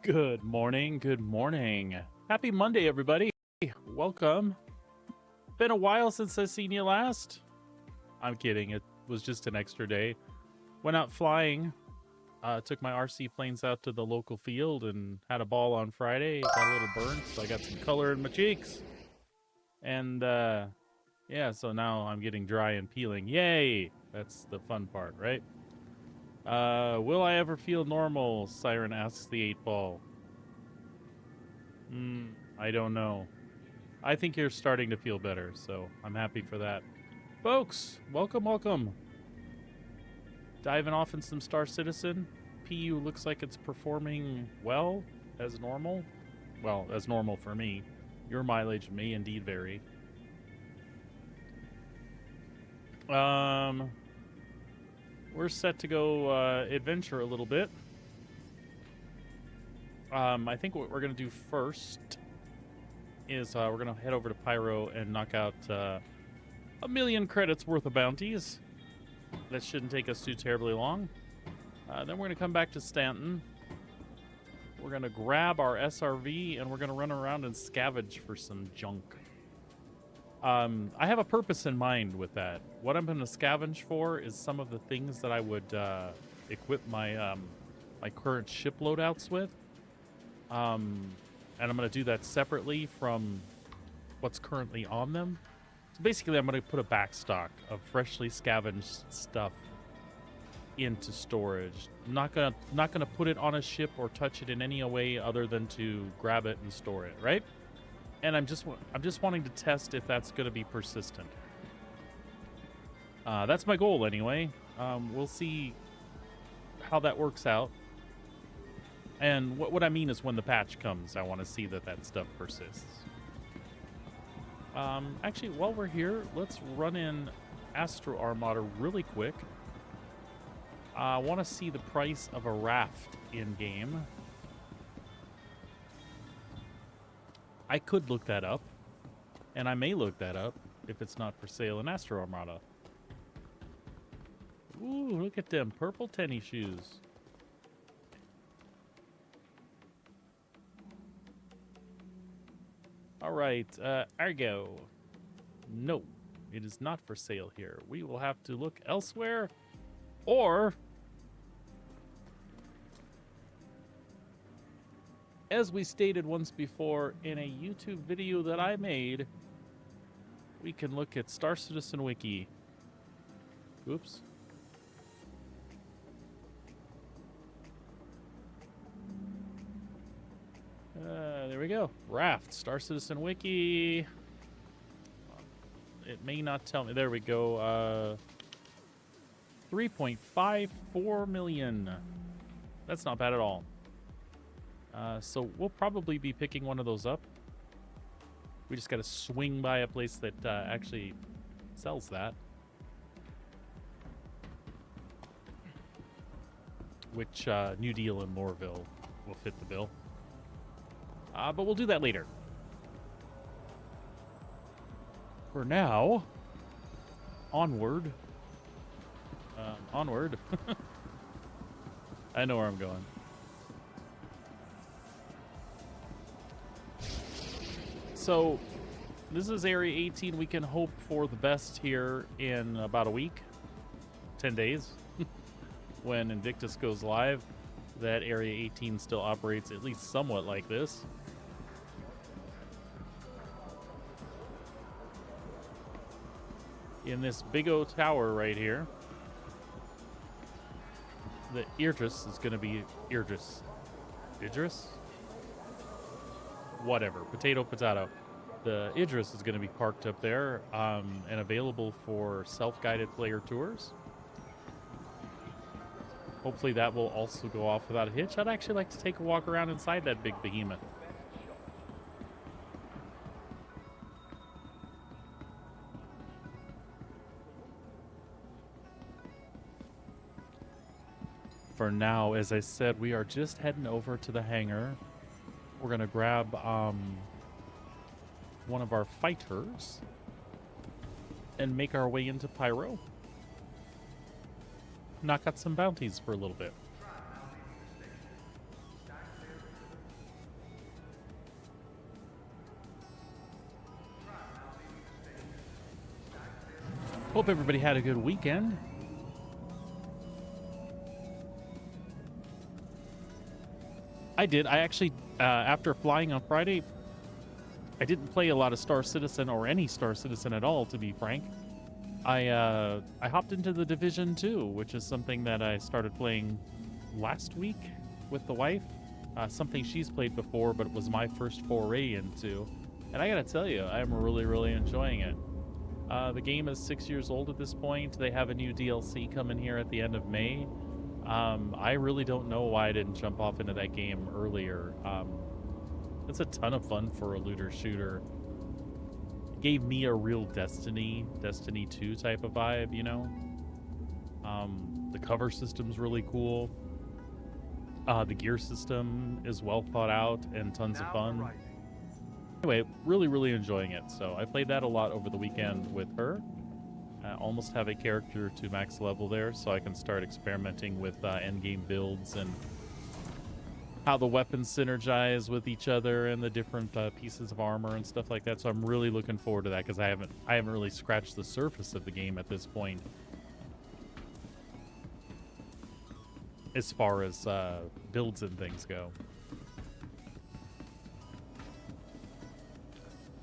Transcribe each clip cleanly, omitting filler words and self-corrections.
Good morning, good morning. Happy Monday, everybody. Welcome. Been a while since I've seen you last. I'm kidding, it was just an extra day. Went out flying, took my RC planes out to the local field and had a ball on Friday. Got a little burnt, so I got some color in my cheeks. And yeah, so now I'm getting dry and peeling. Yay! That's the fun part, right? Will I ever feel normal? Siren asks the 8-ball. I don't know. I think you're starting to feel better, so I'm happy for that. Folks, welcome, welcome. Diving off in some Star Citizen. PU looks like it's performing well, as normal. Well, as normal for me. Your mileage may indeed vary. We're set to go adventure a little bit. I think what we're going to do first is we're going to head over to Pyro and knock out 1,000,000 credits worth of bounties. That shouldn't take us too terribly long. Then we're going to come back to Stanton. We're going to grab our SRV and we're going to run around and scavenge for some junk. I have a purpose in mind with that. What I'm going to scavenge for is some of the things that I would equip my my current ship loadouts with. And I'm going to do that separately from what's currently on them. So basically, I'm going to put a backstock of freshly scavenged stuff into storage. Not gonna put it on a ship or touch it in any way other than to grab it and store it, right? And I'm just wanting to test if that's going to be persistent. That's my goal anyway. We'll see how that works out. And what I mean is when the patch comes, I want to see that stuff persists. Actually, while we're here, let's run in Astro Armada really quick. I want to see the price of a raft in-game. I could look that up, and I may look that up if it's not for sale in Astro Armada. Ooh, look at them purple tennis shoes. All right, Argo. No, it is not for sale here. We will have to look elsewhere, or, as we stated once before in a YouTube video that I made, we can look at Star Citizen Wiki. Oops. There we go. Raft, Star Citizen Wiki. It may not tell me. There we go. 3.54 million. That's not bad at all. So we'll probably be picking one of those up. We just got to swing by a place that actually sells that. Which New Deal in Loreville will fit the bill. But we'll do that later. For now, onward. Onward. I know where I'm going. So, this is Area 18. We can hope for the best here in about a week. 10 days. When Invictus goes live, that Area 18 still operates at least somewhat like this. In this big O tower right here, the Idris is going to be Idris. Whatever. Potato, potato. The Idris is going to be parked up there and available for self-guided player tours. Hopefully that will also go off without a hitch. I'd actually like to take a walk around inside that big behemoth. For now, as I said, we are just heading over to the hangar. We're going to grab one of our fighters and make our way into Pyro. Knock out some bounties for a little bit. Hope everybody had a good weekend. I did. I actually, after flying on Friday, I didn't play a lot of Star Citizen or any Star Citizen at all, to be frank. I hopped into the Division 2, which is something that I started playing last week with the wife. Something she's played before, but it was my first foray into. And I gotta tell you, I'm really, really enjoying it. The game is 6 years old at this point. They have a new DLC coming here at the end of May. I really don't know why I didn't jump off into that game earlier. It's a ton of fun for a looter shooter. It gave me a real Destiny 2 type of vibe, you know? The cover system's really cool. The gear system is well thought out and tons of fun. Anyway, really, really enjoying it. So I played that a lot over the weekend with her. I almost have a character to max level there, so I can start experimenting with endgame builds and how the weapons synergize with each other and the different pieces of armor and stuff like that. So I'm really looking forward to that because I haven't really scratched the surface of the game at this point, as far as builds and things go.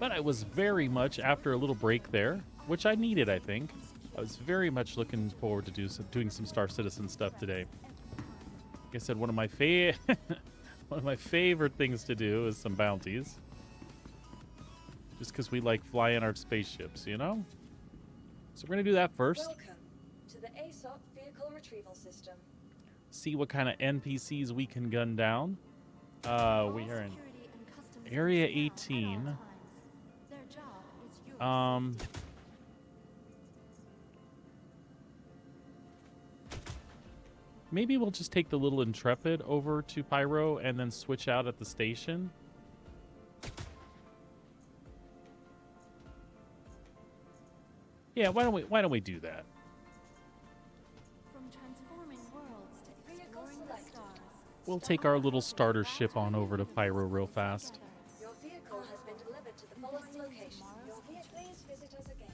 But I was very much, after a little break there, which I needed, I think, I was very much looking forward to doing some Star Citizen stuff today. Like I said, one of my favorite things to do is some bounties. Just because we like flying our spaceships, you know? So we're going to do that first. Welcome to the ASOP vehicle retrieval system. See what kind of NPCs we can gun down. We are in Area 18. Maybe we'll just take the little Intrepid over to Pyro and then switch out at the station. Yeah, why don't we do that? From transforming worlds to exploring the stars. We'll take our little starter ship on over to Pyro real fast. Your vehicle has been delivered to the following location. Please visit us again.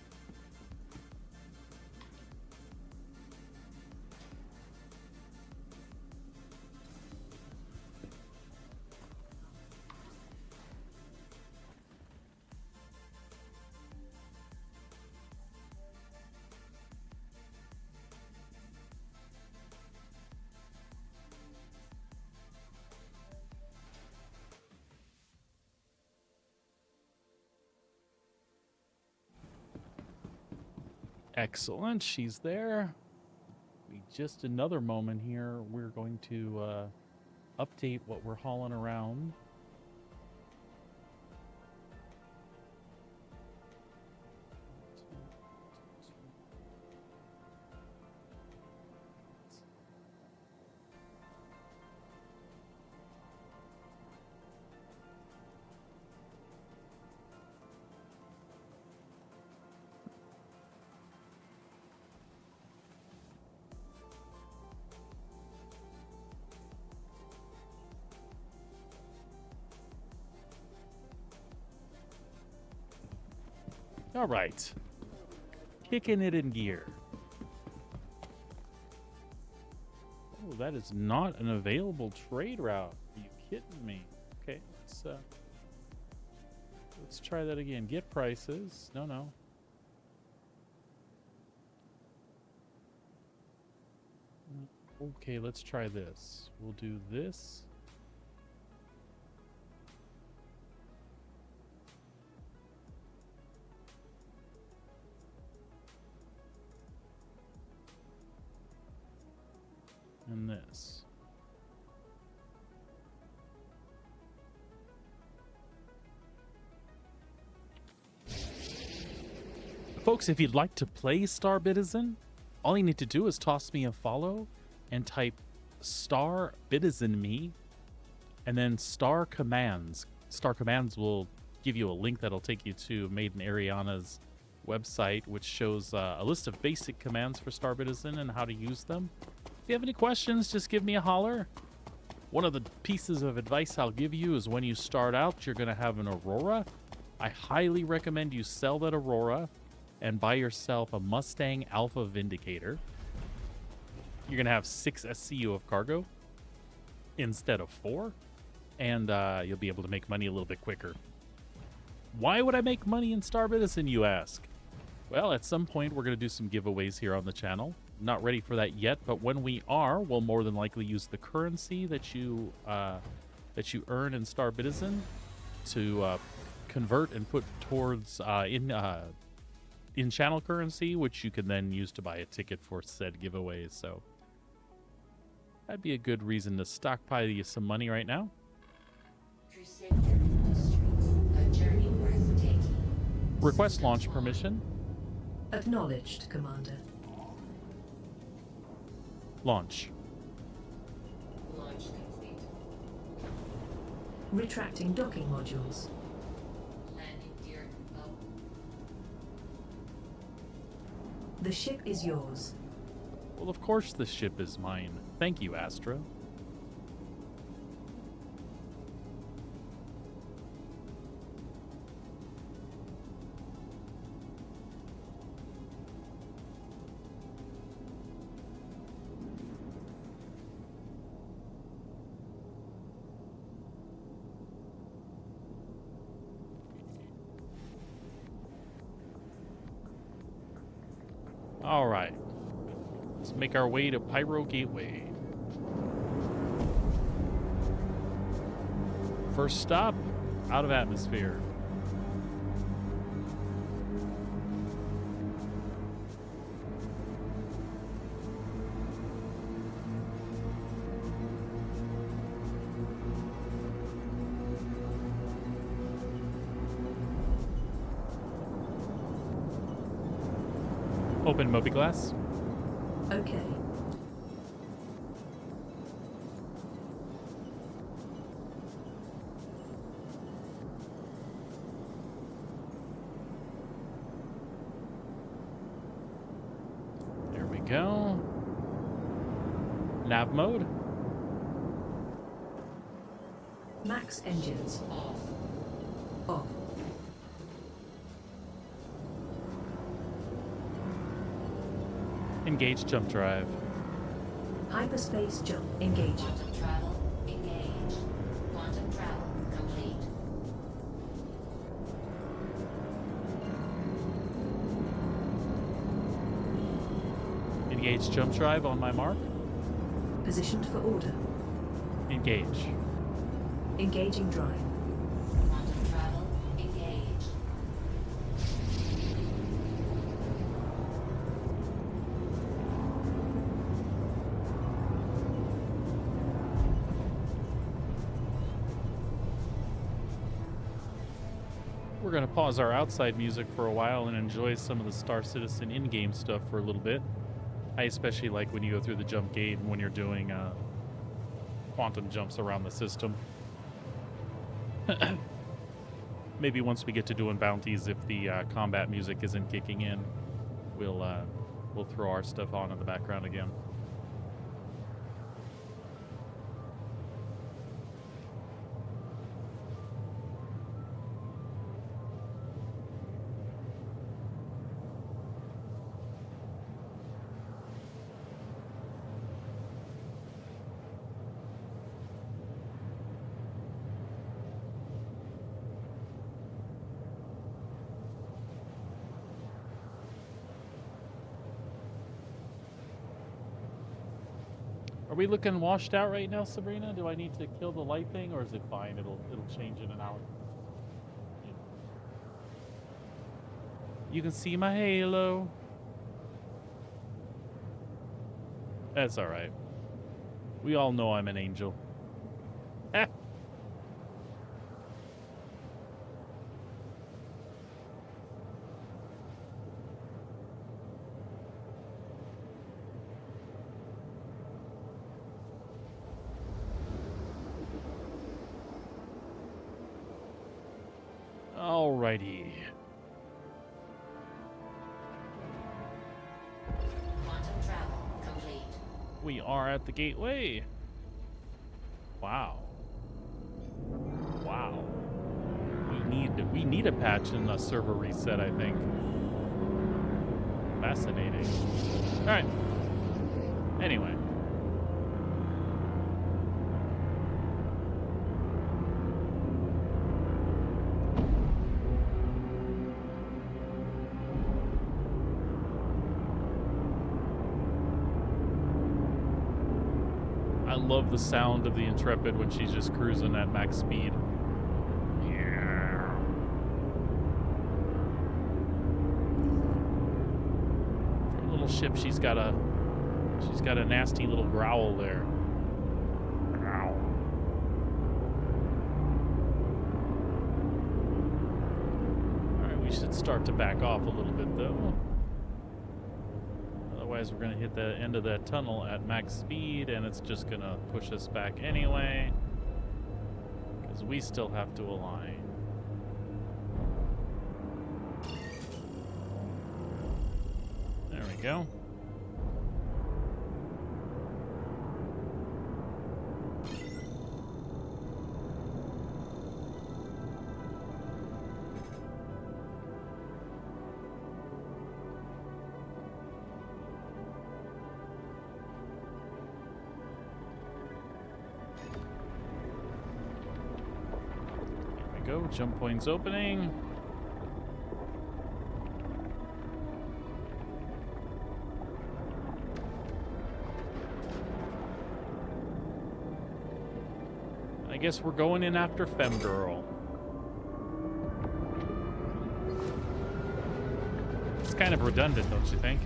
Excellent, she's there. Just another moment here. We're going to update what we're hauling around. All right, kicking it in gear. Oh, that is not an available trade route. Are you kidding me? Okay, let's try that again. Get prices. No. Okay, let's try this. We'll do this. And this. Folks, if you'd like to play Star Citizen, all you need to do is toss me a follow and type Star Citizen me and then Star Commands. Star Commands will give you a link that'll take you to Maiden Ariana's website, which shows a list of basic commands for Star Citizen and how to use them. If you have any questions, just give me a holler. One of the pieces of advice I'll give you is when you start out, you're going to have an Aurora. I highly recommend you sell that Aurora and buy yourself a Mustang Alpha Vindicator. You're going to have 6 SCU of cargo instead of 4, and you'll be able to make money a little bit quicker. Why would I make money in Star Citizen, you ask? Well, at some point, we're going to do some giveaways here on the channel. Not ready for that yet, but when we are, we'll more than likely use the currency that you earn in Star Citizen to convert and put towards in-channel currency, which you can then use to buy a ticket for said giveaways. So that'd be a good reason to stockpile you some money right now. Crusader Industries, a journey worth taking. Request launch permission. Acknowledged, Commander. Launch. Launch complete. Retracting docking modules. Landing gear up. The ship is yours. Well, of course the ship is mine. Thank you, Astra. All right. Let's make our way to Pyro Gateway. First stop, out of atmosphere. Open Moby Glass. Okay. There we go. Nav mode. Max engines. Off. Engage jump drive. Hyperspace jump engaged. Quantum travel engaged. Quantum travel complete. Engage jump drive on my mark. Positioned for order. Engage. Engaging drive. Quantum travel engaged. We're going to pause our outside music for a while and enjoy some of the Star Citizen in-game stuff for a little bit. I especially like when you go through the jump gate and when you're doing quantum jumps around the system. Maybe once we get to doing bounties, if the combat music isn't kicking in, we'll throw our stuff on in the background again. Are we looking washed out right now, Sabrina? Do I need to kill the light thing, or is it fine? It'll change in an hour. Yeah. You can see my halo. That's all right. We all know I'm an angel. Ah. Alrighty. Quantum travel complete. We are at the gateway. Wow. Wow. We need a patch and a server reset, I think. Fascinating. All right. Anyway. I love the sound of the Intrepid when she's just cruising at max speed. Yeah. For a little ship, she's got a nasty little growl there. Growl. All right, we should start to back off a little bit though. Otherwise, we're going to hit the end of that tunnel at max speed, and it's just going to push us back anyway, because we still have to align. There we go. Go. Jump points opening. I guess we're going in after Femgirl. It's kind of redundant, don't you think?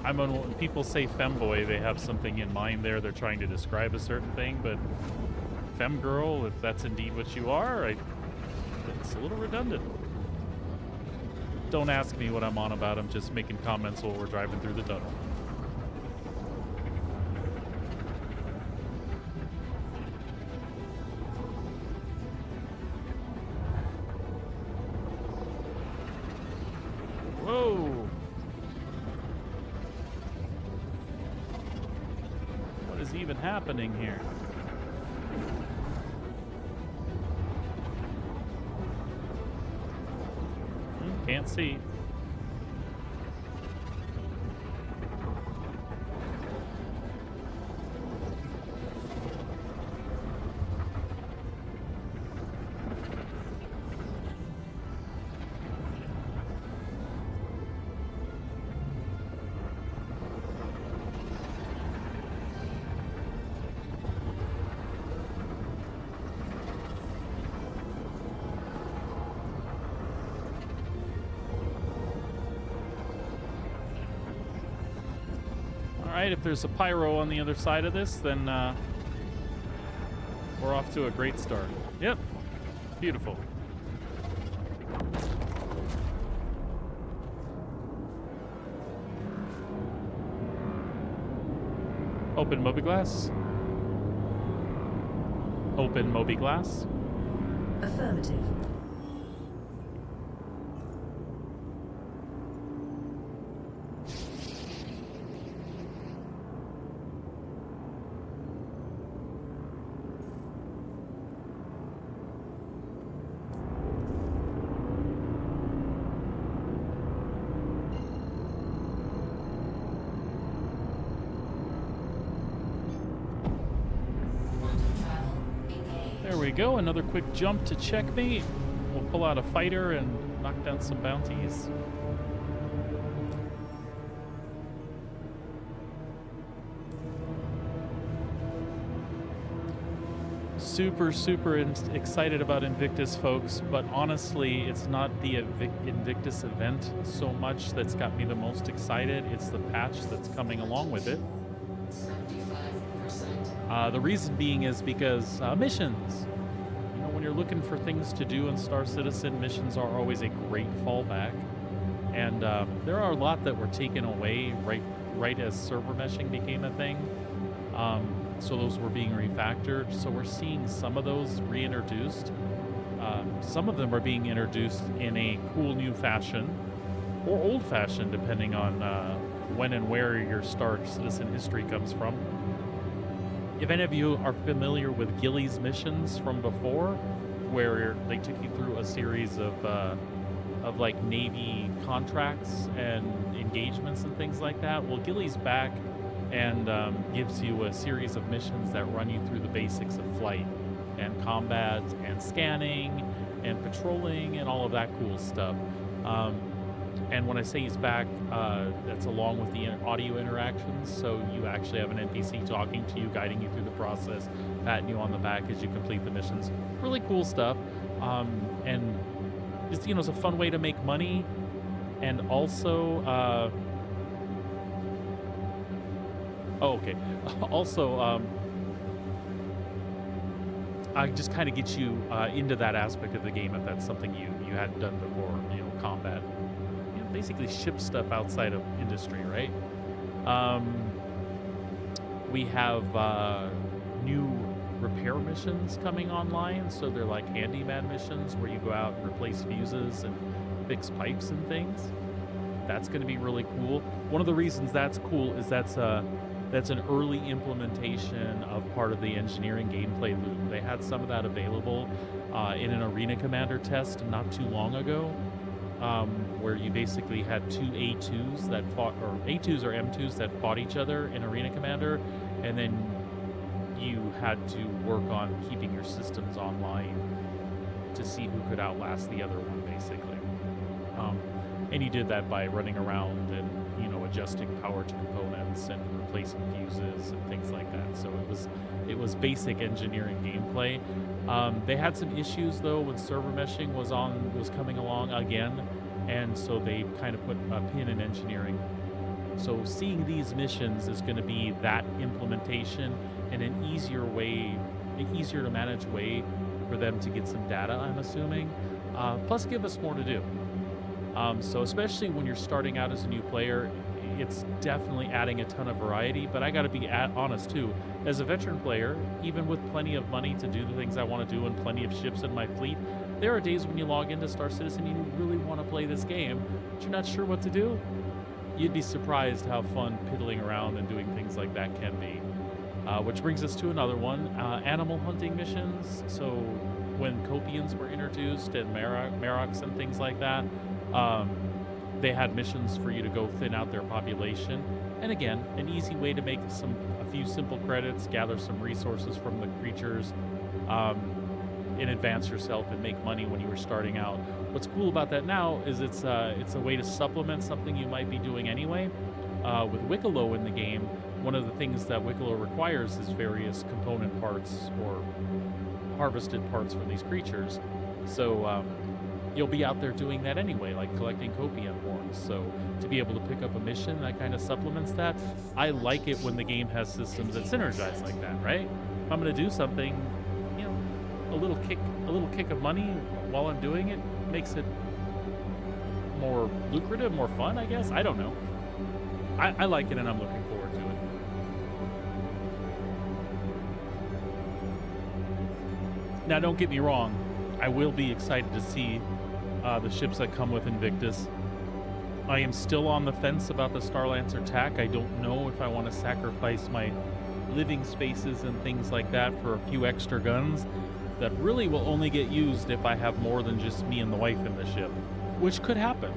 I mean, when people say femboy, they have something in mind there. They're trying to describe a certain thing, but femgirl, if that's indeed what you are, it's a little redundant. Don't ask me what I'm on about. I'm just making comments while we're driving through the tunnel. Whoa! What is even happening here? Can't see. Alright, if there's a pyro on the other side of this, then we're off to a great start. Yep, beautiful. Open mobiGlass. Open mobiGlass. Affirmative. There we go, another quick jump to checkmate. We'll pull out a fighter and knock down some bounties. Super excited about Invictus, folks, but honestly, it's not the Invictus event so much that's got me the most excited. It's the patch that's coming along with it. The reason being is because missions. You know, when you're looking for things to do in Star Citizen, missions are always a great fallback. And there are a lot that were taken away right as server meshing became a thing. So those were being refactored. So we're seeing some of those reintroduced. Some of them are being introduced in a cool new fashion, or old fashion, depending on when and where your Star Citizen history comes from. If any of you are familiar with Gilly's missions from before, where they took you through a series of like Navy contracts and engagements and things like that. Well, Gilly's back and gives you a series of missions that run you through the basics of flight and combat and scanning and patrolling and all of that cool stuff. And when I say he's back, that's along with the audio interactions. So you actually have an NPC talking to you, guiding you through the process, patting you on the back as you complete the missions. Really cool stuff. And just, you know, it's a fun way to make money. And also, also, I just kind of get you into that aspect of the game if that's something you hadn't done before. You know, combat. Basically ship stuff outside of industry, right? We have new repair missions coming online, so they're like handyman missions where you go out and replace fuses and fix pipes and things. That's going to be really cool. One of the reasons that's cool is that's an early implementation of part of the engineering gameplay loop. They had some of that available in an Arena Commander test not too long ago. Where you basically had two A2s that fought, or A2s or M2s that fought each other in Arena Commander, and then you had to work on keeping your systems online to see who could outlast the other one, basically. And you did that by running around and, you know, adjusting power to components and replacing fuses and things like that. So it was basic engineering gameplay. They had some issues though when server meshing was coming along again, and so they kind of put a pin in engineering. So seeing these missions is going to be that implementation and an easier to manage way for them to get some data, I'm assuming. Plus give us more to do. So especially when you're starting out as a new player, it's definitely adding a ton of variety, but I got to be honest too. As a veteran player, even with plenty of money to do the things I want to do and plenty of ships in my fleet, there are days when you log into Star Citizen and you really want to play this game, but you're not sure what to do. You'd be surprised how fun piddling around and doing things like that can be. Which brings us to another one, animal hunting missions. So when Copians were introduced and Maroks and things like that, they had missions for you to go thin out their population. And again, an easy way to make a few simple credits, gather some resources from the creatures, and advance yourself and make money when you were starting out. What's cool about that now is it's a way to supplement something you might be doing anyway. With Wicklow in the game, one of the things that Wicklow requires is various component parts or harvested parts from these creatures. So you'll be out there doing that anyway, like collecting Copian horns. So to be able to pick up a mission that kind of supplements that, I like it when the game has systems that synergize like that, right? If I'm going to do something, you know, a little kick of money while I'm doing it makes it more lucrative, more fun, I guess. I don't know. I like it, and I'm looking forward to it. Now, don't get me wrong. I will be excited to see the ships that come with Invictus. I am still on the fence about the Starlancer TAC. I don't know if I want to sacrifice my living spaces and things like that for a few extra guns that really will only get used if I have more than just me and the wife in the ship, which could happen.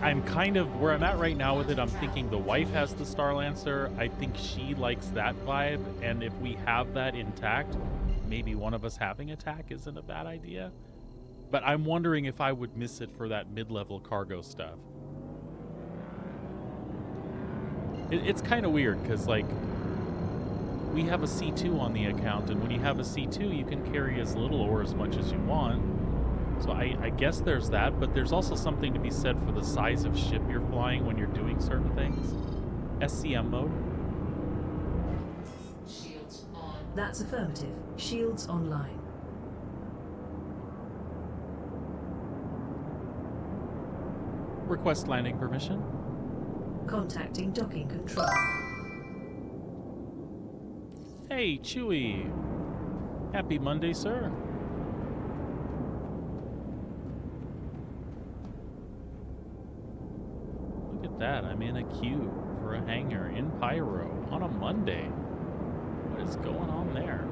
I'm kind of where I'm at right now with it. I'm thinking the wife has the Starlancer. I think she likes that vibe, and if we have that intact, maybe one of us having a TAC isn't a bad idea. But I'm wondering if I would miss it for that mid-level cargo stuff. It's kind of weird because, like, we have a C2 on the account, and when you have a C2, you can carry as little or as much as you want. So I guess there's that, but there's also something to be said for the size of ship you're flying when you're doing certain things. SCM mode. Shields on. That's affirmative. Shields online. Request landing permission. Contacting docking control. Hey, Chewie. Happy Monday, sir. Look at that. I'm in a queue for a hangar in Pyro on a Monday. What What is going on there?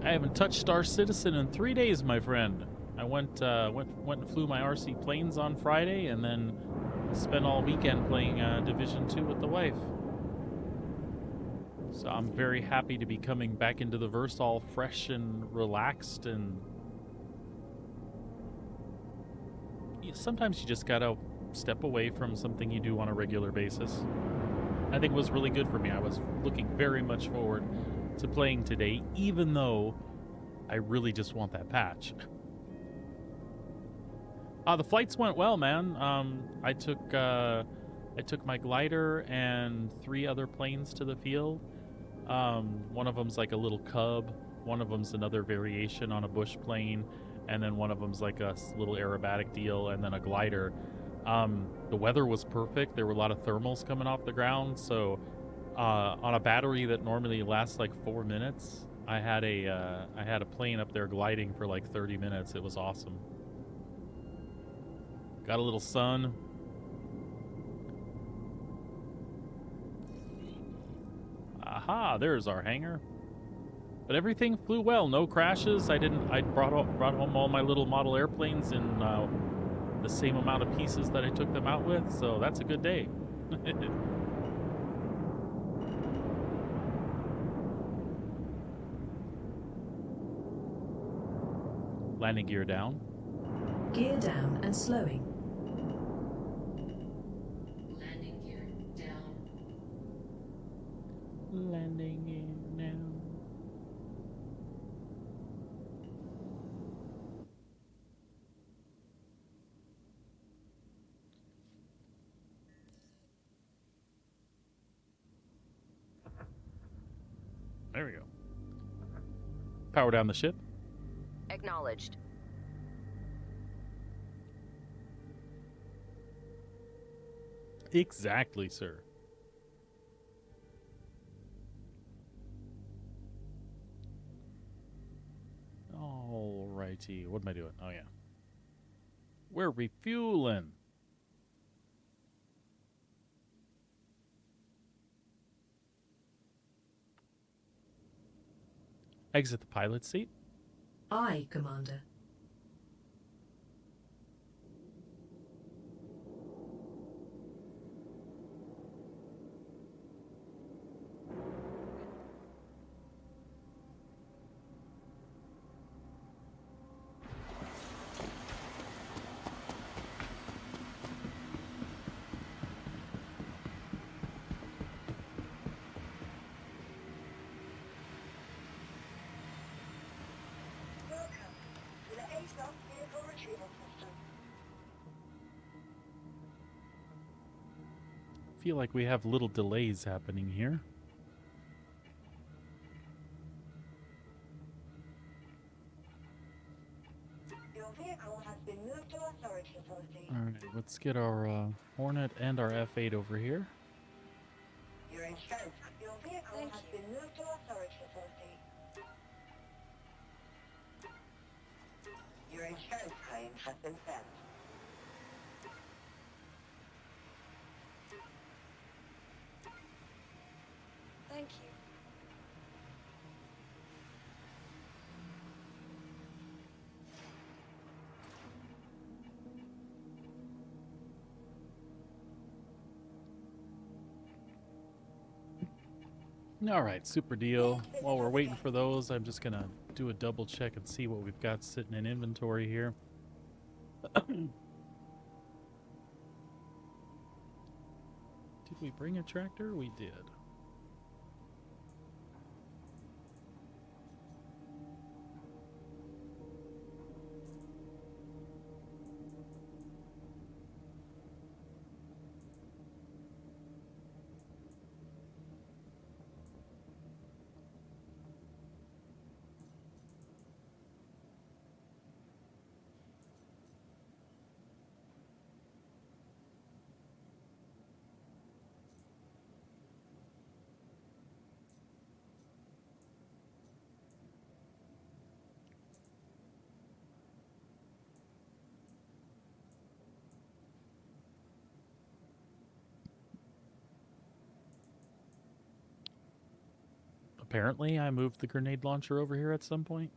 I haven't touched Star Citizen in 3 days, my friend. I went and flew my RC planes on Friday, and then spent all weekend playing Division 2 with the wife. So I'm very happy to be coming back into the verse all fresh and relaxed, and sometimes you just gotta step away from something you do on a regular basis. I think it was really good for me. I was looking very much forward to playing today, even though I really just want that patch. The flights went well, man. I took my glider and 3 other planes to the field. One of them's like a little Cub, one of them's another variation on a bush plane, and then one of them's like a little aerobatic deal, and then a glider. The weather was perfect. There were a lot of thermals coming off the ground, so on a battery that normally lasts like 4 minutes, I had a plane up there gliding for like 30 minutes. It was awesome. Got a little sun. Aha, there's our hangar. But everything flew well, no crashes. I brought home all my little model airplanes in the same amount of pieces that I took them out with, so that's a good day. Landing gear down. Gear down and slowing. Landing gear down. Landing gear down. There we go. Power down the ship. Acknowledged. Exactly, sir. Alrighty. What am I doing? Oh, yeah. We're refueling. Exit the pilot seat. Aye, Commander. Welcome to the ASOS vehicle retrieval system. Feel like we have little delays happening here. Your vehicle has been moved to our storage facility. Alright, let's get our Hornet and our F8 over here. Your insurance. Your vehicle has been moved to our storage facility. Your insurance claim has been sent. Thank you. Alright, super deal. While we're waiting for those, I'm just gonna do a double check and see what we've got sitting in inventory here. Did we bring a tractor? We did. Apparently, I moved the grenade launcher over here at some point.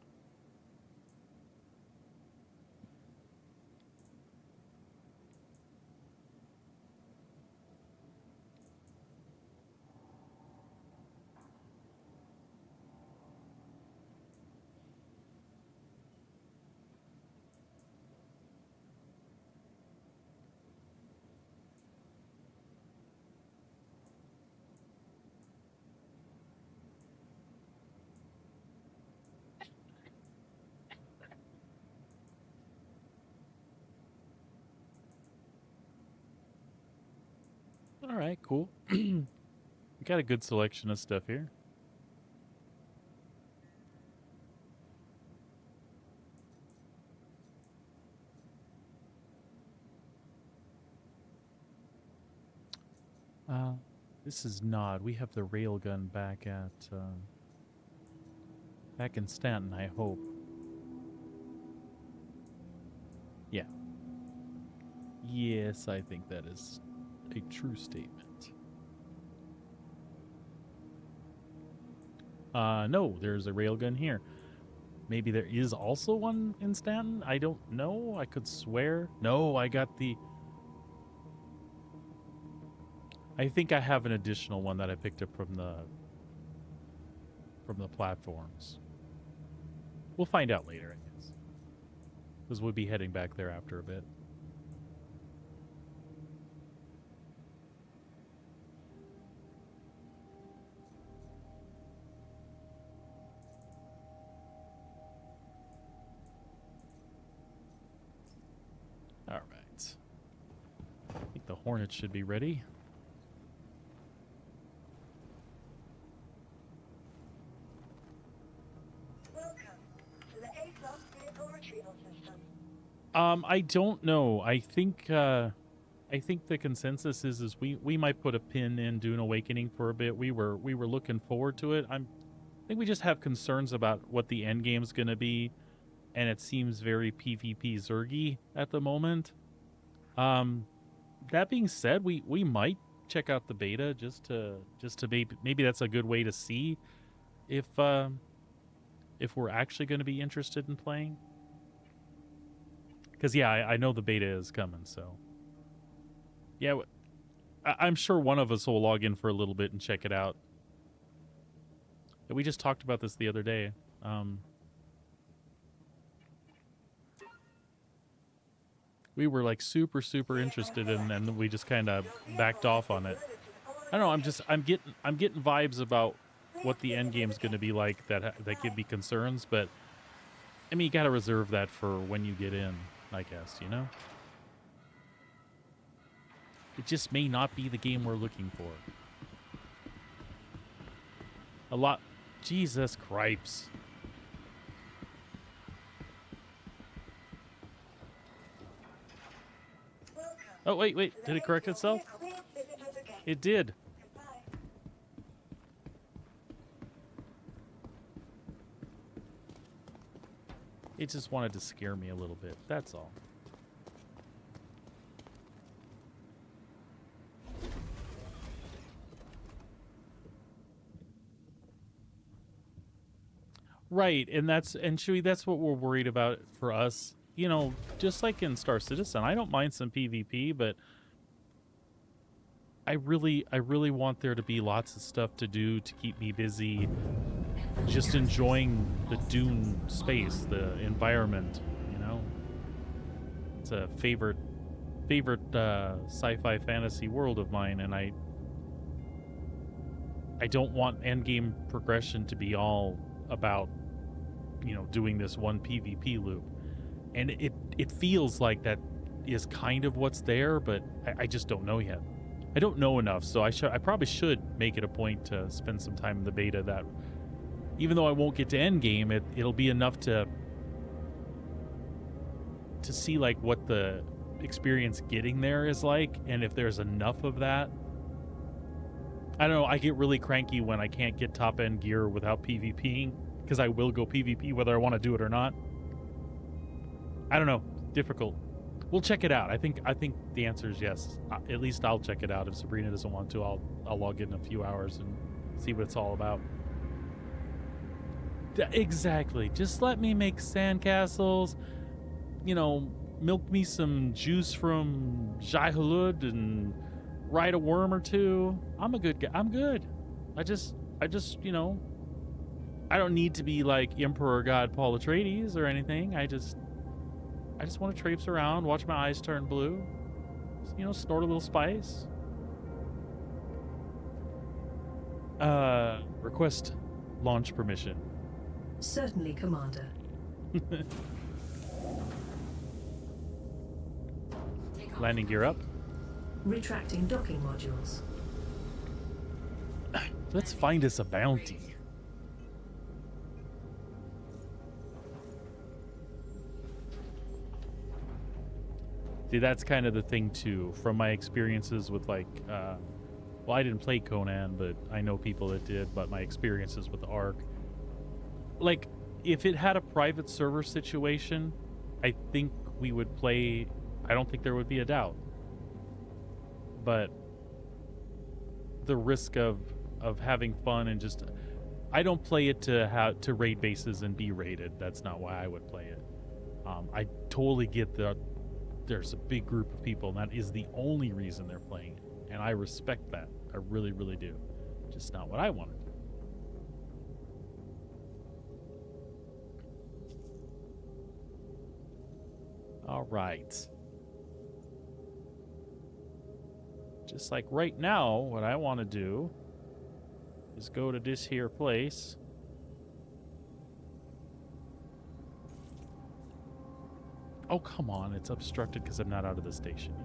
All right, cool. We got a good selection of stuff here. This is Nod. We have the railgun back at back in Stanton, I hope. Yeah. Yes, I think that is a true statement. No, there's a railgun here. Maybe there is also one in Stanton? I don't know. I could swear. No, I got the... I think I have an additional one that I picked up from the platforms. We'll find out later, I guess. Because we'll be heading back there after a bit. All right. I think the Hornet should be ready. I don't know. I think the consensus is we might put a pin in Dune Awakening for a bit. We were looking forward to it. I think we just have concerns about what the end game's going to be, and it seems very PvP Zergy at the moment. That being said, we might check out the beta just to maybe that's a good way to see if we're actually going to be interested in playing. Because, yeah, I know the beta is coming, so... Yeah, I'm sure one of us will log in for a little bit and check it out. We just talked about this the other day. We were, like, super interested in, and we just kind of backed off on it. I don't know, I'm getting vibes about what the end game's going to be like that could be concerns, but, I mean, you got to reserve that for when you get in, I guess, you know? It just may not be the game we're looking for. A lot... Jesus Cripes. Oh, wait. Did it correct itself? It did. It just wanted to scare me a little bit. That's all. Right, and Chewie, that's what we're worried about for us. You know, just like in Star Citizen, I don't mind some PvP, but I really want there to be lots of stuff to do to keep me busy, just enjoying the Dune space, the environment, you know? It's a favorite sci-fi fantasy world of mine, and I don't want endgame progression to be all about, you know, doing this one PvP loop. And it feels like that is kind of what's there, but I just don't know yet. I don't know enough, so I probably should make it a point to spend some time in the beta. That even though I won't get to endgame, it'll be enough to see like what the experience getting there is like, and if there's enough of that. I don't know, I get really cranky when I can't get top end gear without PvPing, because I will go PvP whether I want to do it or not. I don't know, difficult. We'll check it out. I think the answer is yes. At least I'll check it out. If Sabrina doesn't want to, I'll log in a few hours and see what it's all about. Exactly. Just let me make sandcastles. You know, milk me some juice from Jai Hulud and ride a worm or two. I'm a good guy. I'm good. I just, you know, I don't need to be like Emperor God Paul Atreides or anything. I just want to traipse around, watch my eyes turn blue. You know, snort a little spice. Request launch permission. Certainly, Commander. Landing gear up. Retracting docking modules. Let's find us a bounty. See, that's kind of the thing too, from my experiences with like, well, I didn't play Conan, but I know people that did, but my experiences with Ark. Like, if it had a private server situation, I think we would play, I don't think there would be a doubt. But the risk of having fun and just, I don't play it to raid bases and be raided. That's not why I would play it. I totally get that there's a big group of people, and that is the only reason they're playing it. And I respect that. I really, really do. Just not what I want to do. All right. Just like right now, what I want to do is go to this here place. Oh, come on. It's obstructed because I'm not out of the station yet.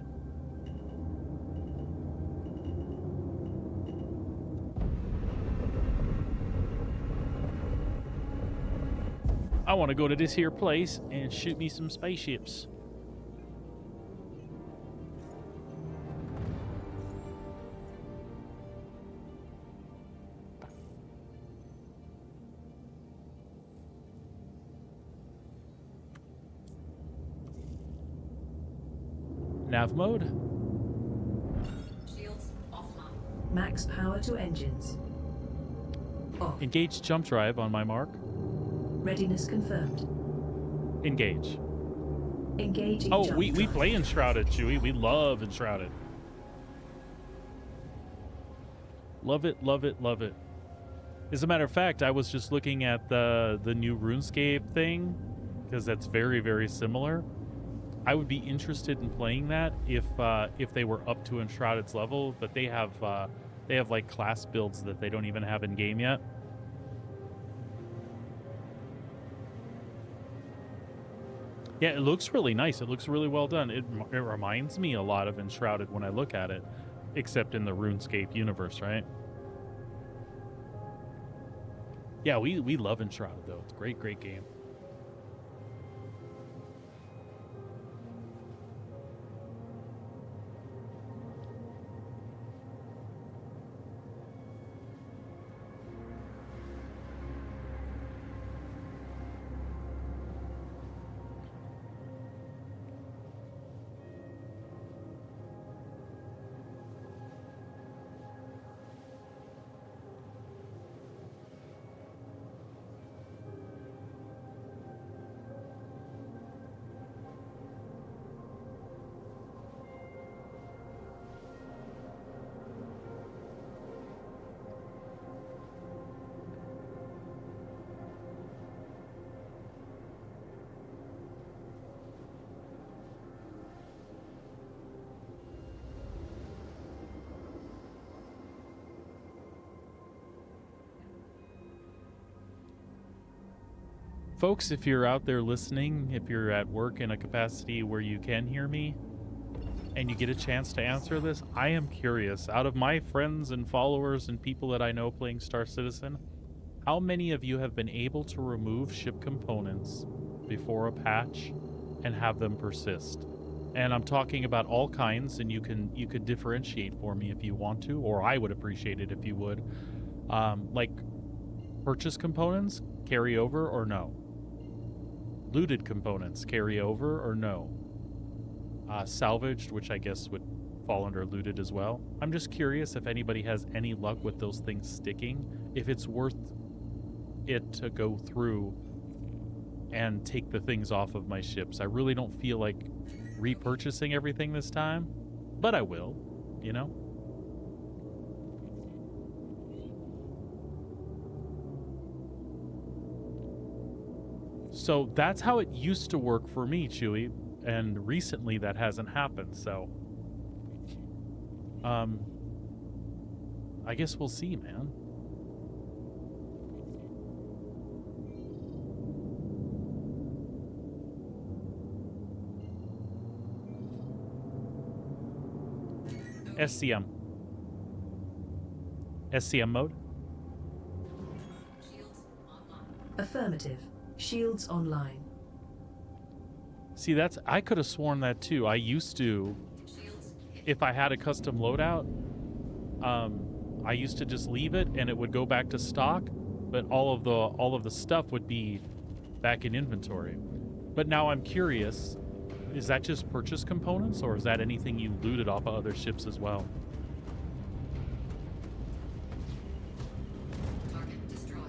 I want to go to this here place and shoot me some spaceships. Nav mode. Shields offline. Max power to engines. Off. Engage jump drive on my mark. Readiness confirmed. Engage. Engaging Oh, jump we drive. play Enshrouded, Chewie. We love Enshrouded. Love it, love it, love it. As a matter of fact, I was just looking at the new RuneScape thing, because that's very, very similar. I would be interested in playing that if they were up to Enshrouded's level, but they have like class builds that they don't even have in game yet. Yeah, it looks really nice. It looks really well done. It reminds me a lot of Enshrouded when I look at it, except in the RuneScape universe, right? Yeah, we love Enshrouded though. It's a great, great game. Folks, if you're out there listening, if you're at work in a capacity where you can hear me, and you get a chance to answer this, I am curious. Out of my friends and followers and people that I know playing Star Citizen, how many of you have been able to remove ship components before a patch and have them persist? And I'm talking about all kinds, and you could differentiate for me if you want to, or I would appreciate it if you would. Like purchase components carry over or no? Looted components carry over or no? Salvaged, which I guess would fall under looted as well. I'm just curious if anybody has any luck with those things sticking, if it's worth it to go through and take the things off of my ships. I really don't feel like repurchasing everything this time, but I will, you know? So that's how it used to work for me, Chewy, and recently that hasn't happened, so I guess we'll see, man. SCM. SCM mode? Affirmative. Shields online. See, that's, I could have sworn that too. I used to, if I had a custom loadout, I used to just leave it and it would go back to stock, but all of the stuff would be back in inventory. But now I'm curious, is that just purchase components, or is that anything you looted off of other ships as well? Target destroyed.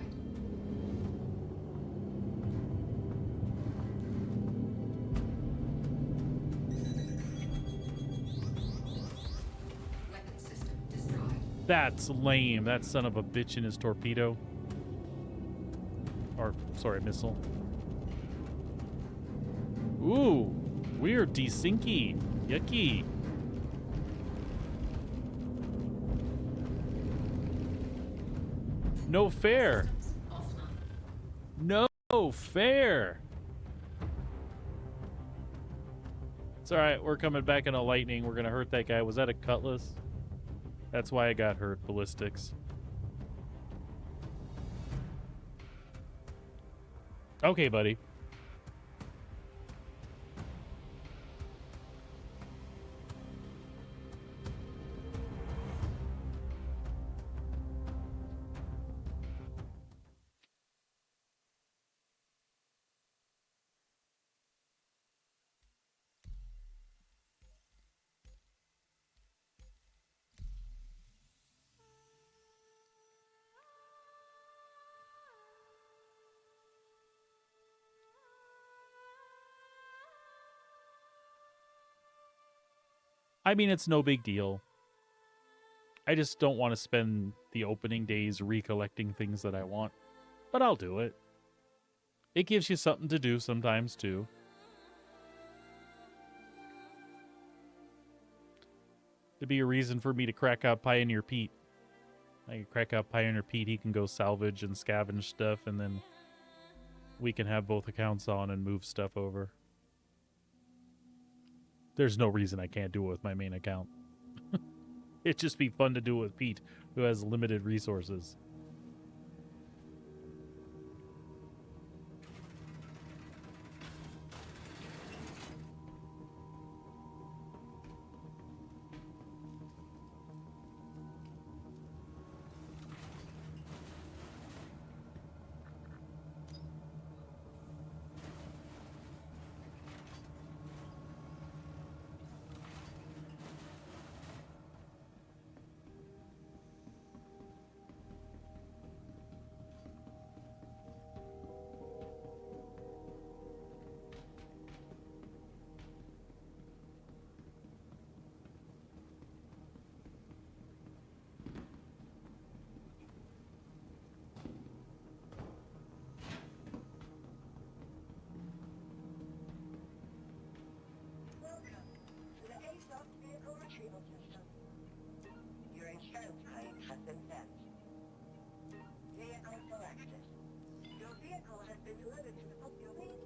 Weapon system destroyed. That's lame. That son of a bitch in his torpedo. Or, sorry, missile. Ooh, weird, desinky. Yucky. No fair. Offline. No fair. It's alright, we're coming back in a lightning. We're gonna hurt that guy. Was that a cutlass? That's why I got hurt. Ballistics. Okay, buddy. I mean, it's no big deal. I just don't want to spend the opening days recollecting things that I want. But I'll do it. It gives you something to do sometimes, too. It'd be a reason for me to crack out Pioneer Pete. I can crack out Pioneer Pete, he can go salvage and scavenge stuff, and then we can have both accounts on and move stuff over. There's no reason I can't do it with my main account. It'd just be fun to do it with Pete, who has limited resources. Welcome to the ASOP vehicle retrieval system. Your insurance claim has been sent. Vehicle selected. Your vehicle has been delivered to the population.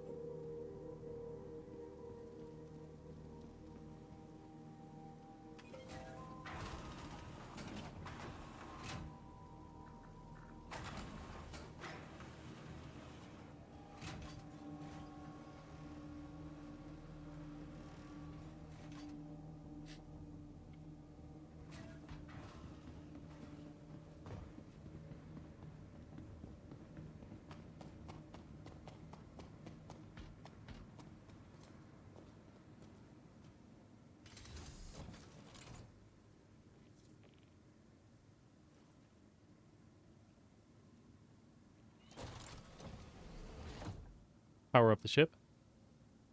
Power up the ship.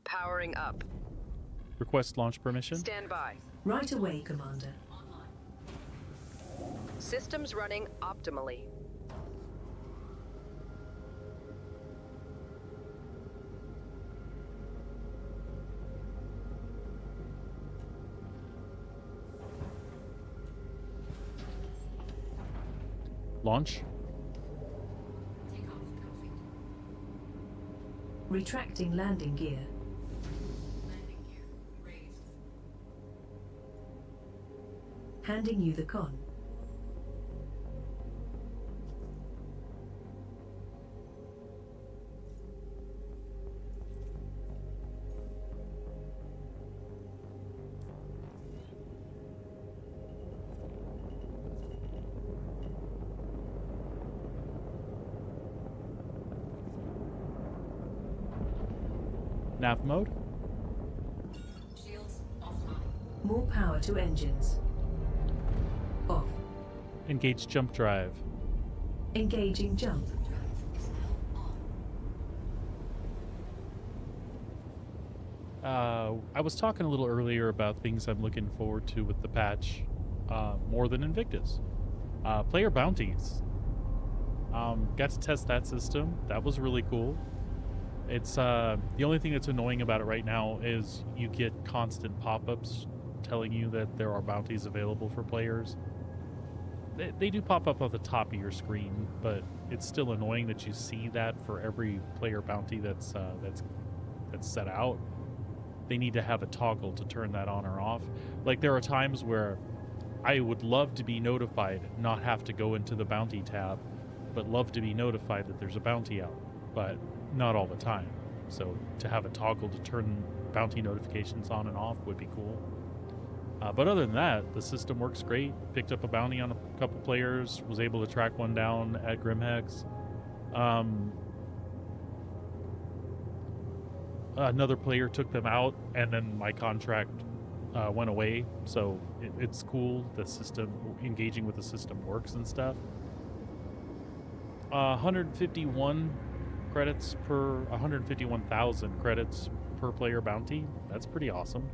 Powering up. Request launch permission. Stand by. Right away, Commander. Systems running optimally. Launch. Takeoff complete. Retracting landing gear. Landing gear raised. Handing you the con. Nav mode. Shields offline. More power to engines. Off. Engage jump drive. Engaging jump. Drive is now on. I was talking a little earlier about things I'm looking forward to with the patch, more than Invictus. Player bounties. Got to test that system. That was really cool. It's the only thing that's annoying about it right now is you get constant pop-ups telling you that there are bounties available for players. They do pop up at the top of your screen, but it's still annoying that you see that for every player bounty that's set out. They need to have a toggle to turn that on or off. Like, there are times where I would love to be notified, not have to go into the bounty tab, but love to be notified that there's a bounty out, but not all the time. So to have a toggle to turn bounty notifications on and off would be cool. But other than that, the system works great. Picked up a bounty on a couple players, was able to track one down at Grimhex. Another player took them out, and then my contract went away. So it's cool. The system, engaging with the system works and stuff. 151 credits per 151,000 credits per player bounty. That's pretty awesome.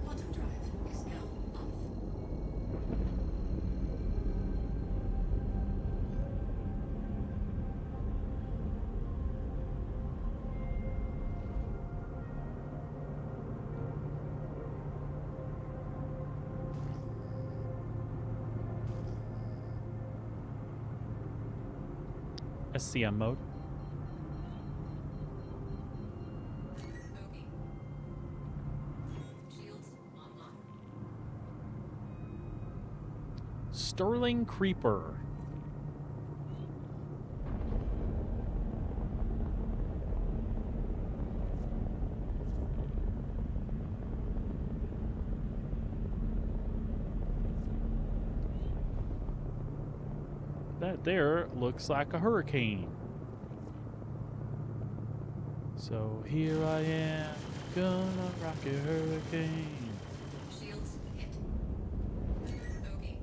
Quantum drive is now off. SCM mode. Bogey. Shields online. Sterling Creeper. That there looks like a hurricane. So here I am, gonna rock a hurricane. Shields hit. Bogey.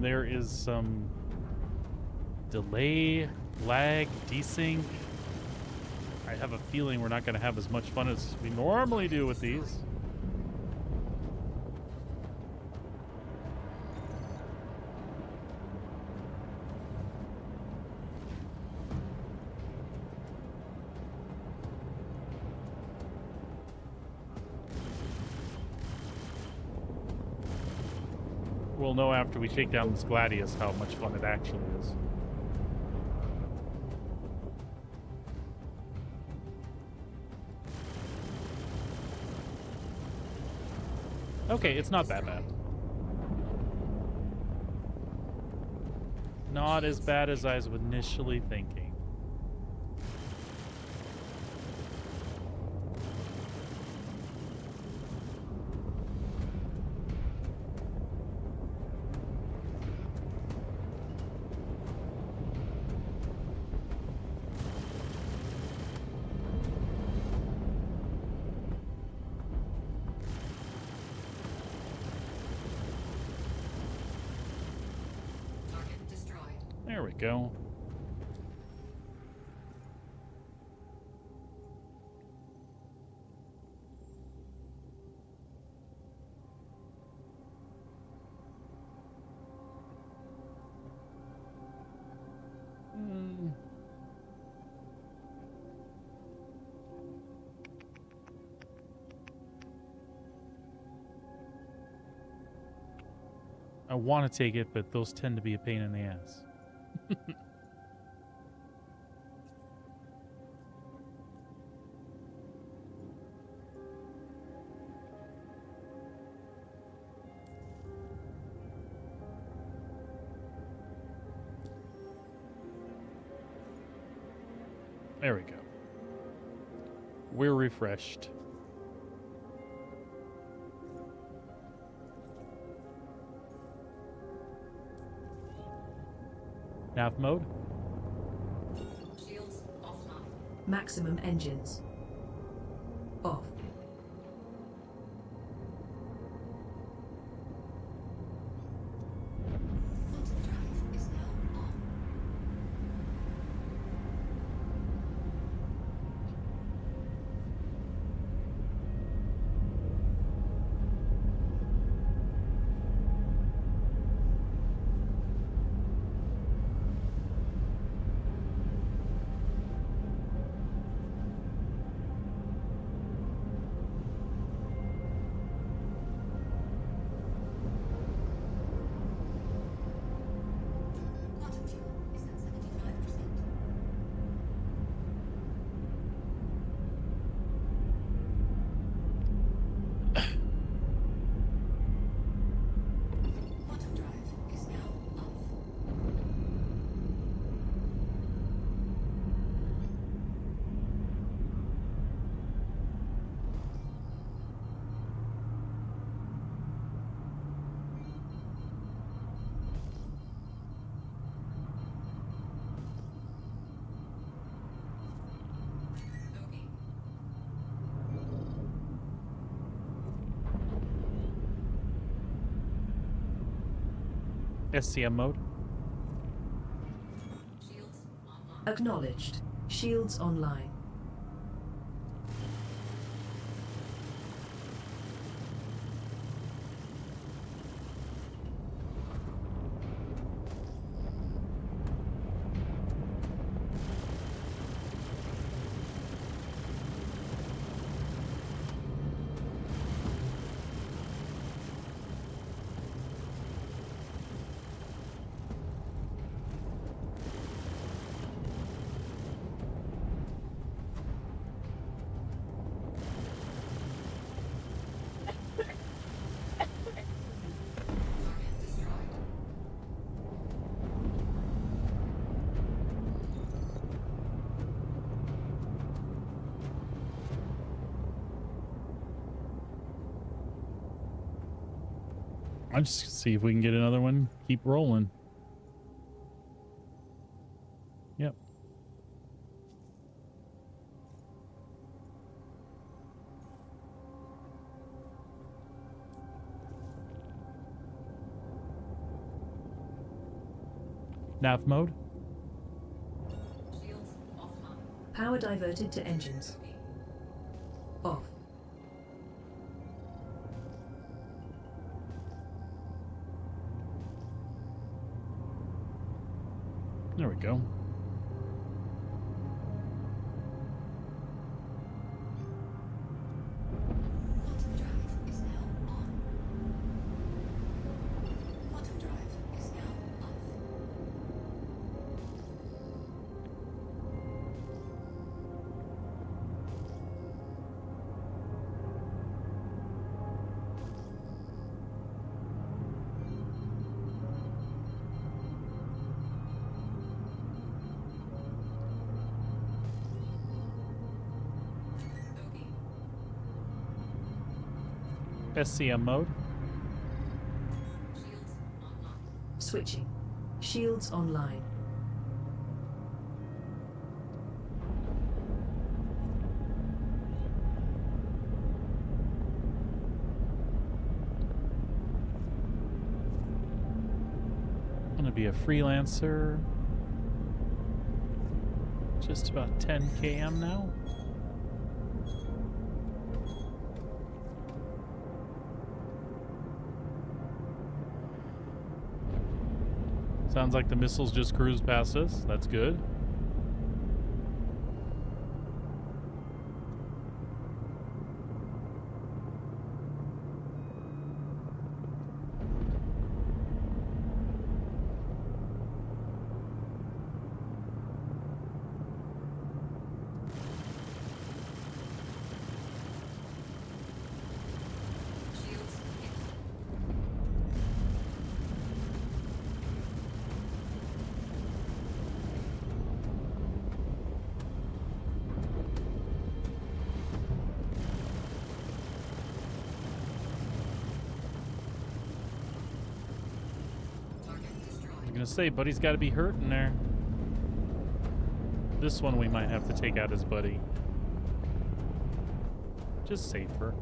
There is some delay, lag, desync. I have a feeling we're not going to have as much fun as we normally do with these. We'll know after we take down this Gladius how much fun it actually is. Okay, it's not that bad. Not as bad as I was initially thinking. we go. I want to take it, but those tend to be a pain in the ass. There we go. We're refreshed. Nav mode. Shields offline. Maximum engines. Off. Quantum drive is now on. Quantum fuel is at 75%. Quantum drive is now off. Okay. SCM mode. Shields online. Acknowledged. Shields online. Target destroyed. I'll just see if we can get another one. Keep rolling. Yep. Nav mode. Shields offline. Power diverted to engines. Okay. Off. There we go. Quantum drive is now on. Quantum drive is now off. Okay. SCM mode. Shields online. Switching. Shields online. Gonna be a freelancer. Just about 10 km now. Sounds like the missiles just cruised past us. That's good. Shields hit. Target I was destroyed. gonna say, buddy's got to be hurting there. This one we might have to take out his buddy. Just safer.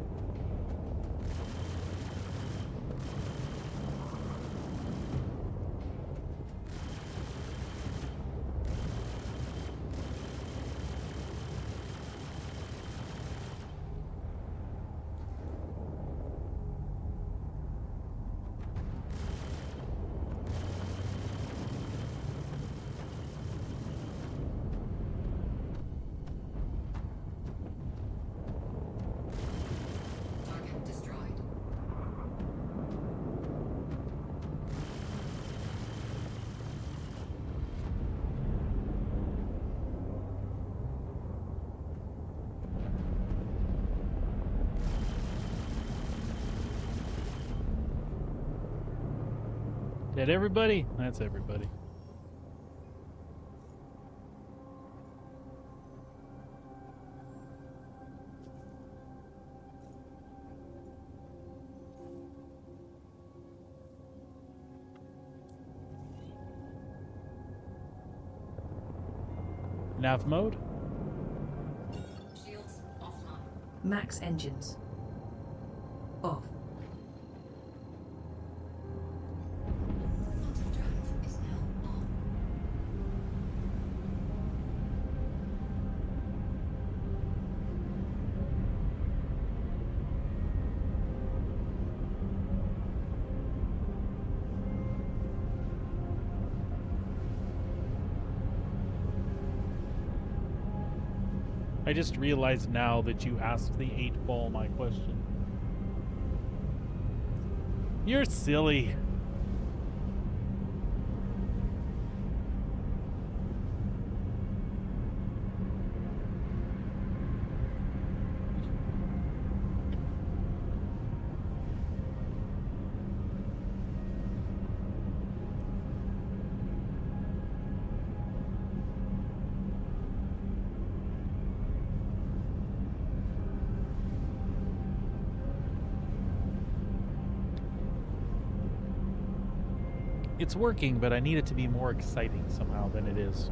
Target destroyed. Did everybody? That's everybody. Nav mode? Shields offline. Max engines. Off. Quantum drive is now on. I just realized now that you asked the 8-ball my question. You're silly. It's working, but I need it to be more exciting somehow than it is.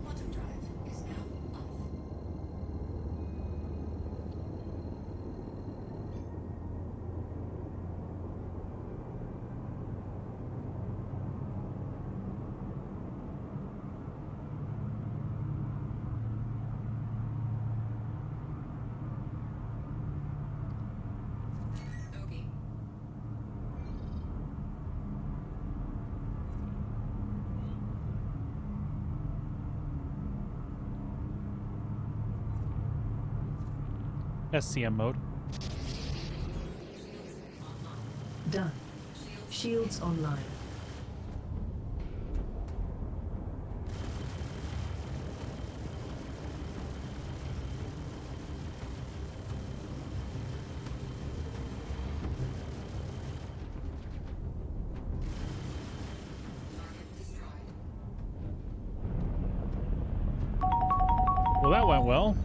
Quantum drive is now off. Bogey. SCM mode. Shields online. Done. Shields online. Target destroyed. Well, that went well.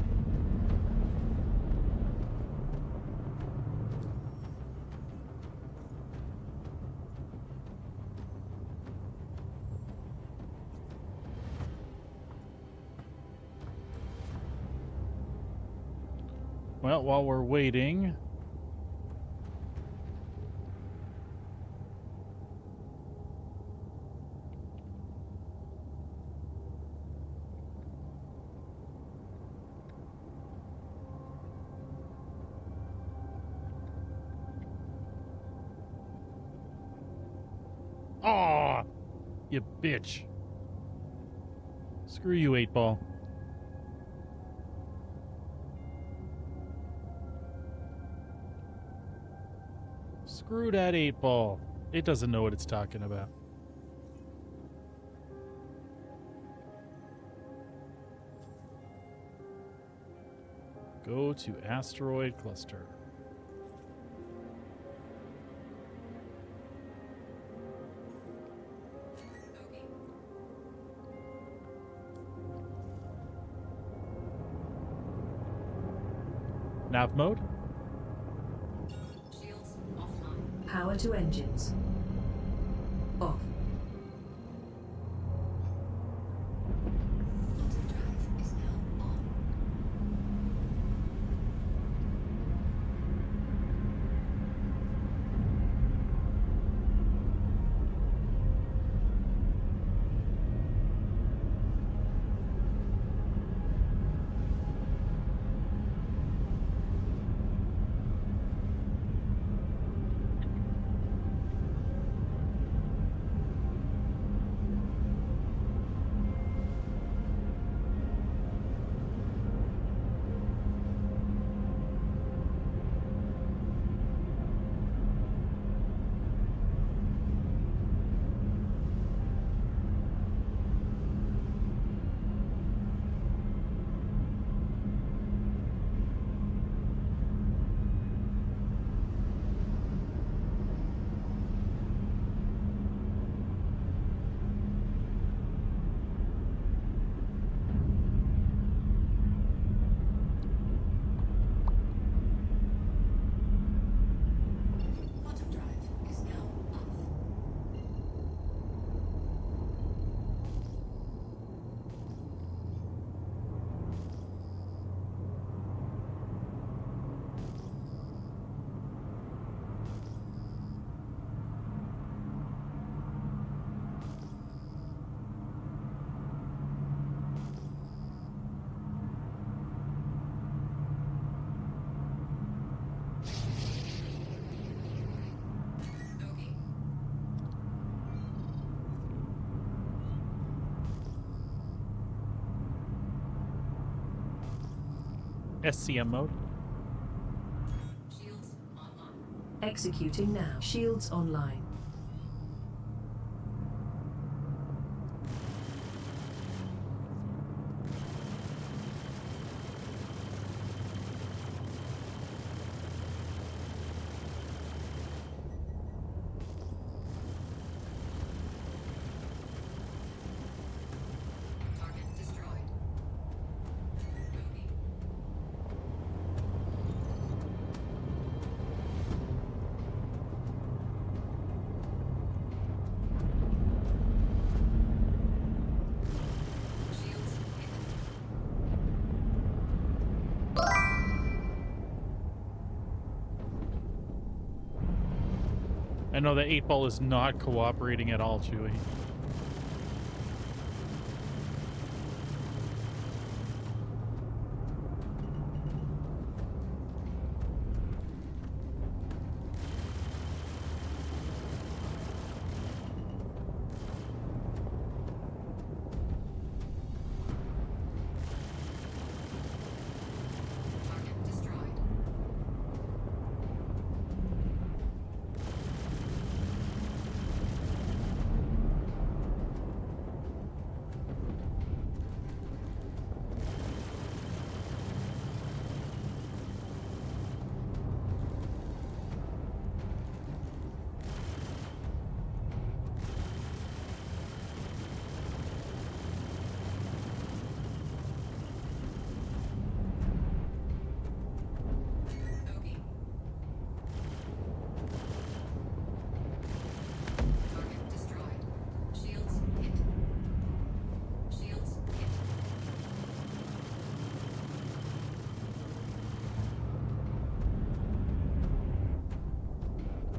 Well, while we're waiting, aw, you bitch. Screw you, 8-Ball. Screw that 8-Ball. It doesn't know what it's talking about. Go to asteroid cluster. Okay. Nav mode. Shields offline. Power to engines. Off. Quantum drive is now on. Quantum drive is now off. Okay. SCM mode. Shields online. Executing now. Shields online. Target destroyed. Okay. Shields hit. I know that 8-Ball is not cooperating at all, Chewie. Target destroyed.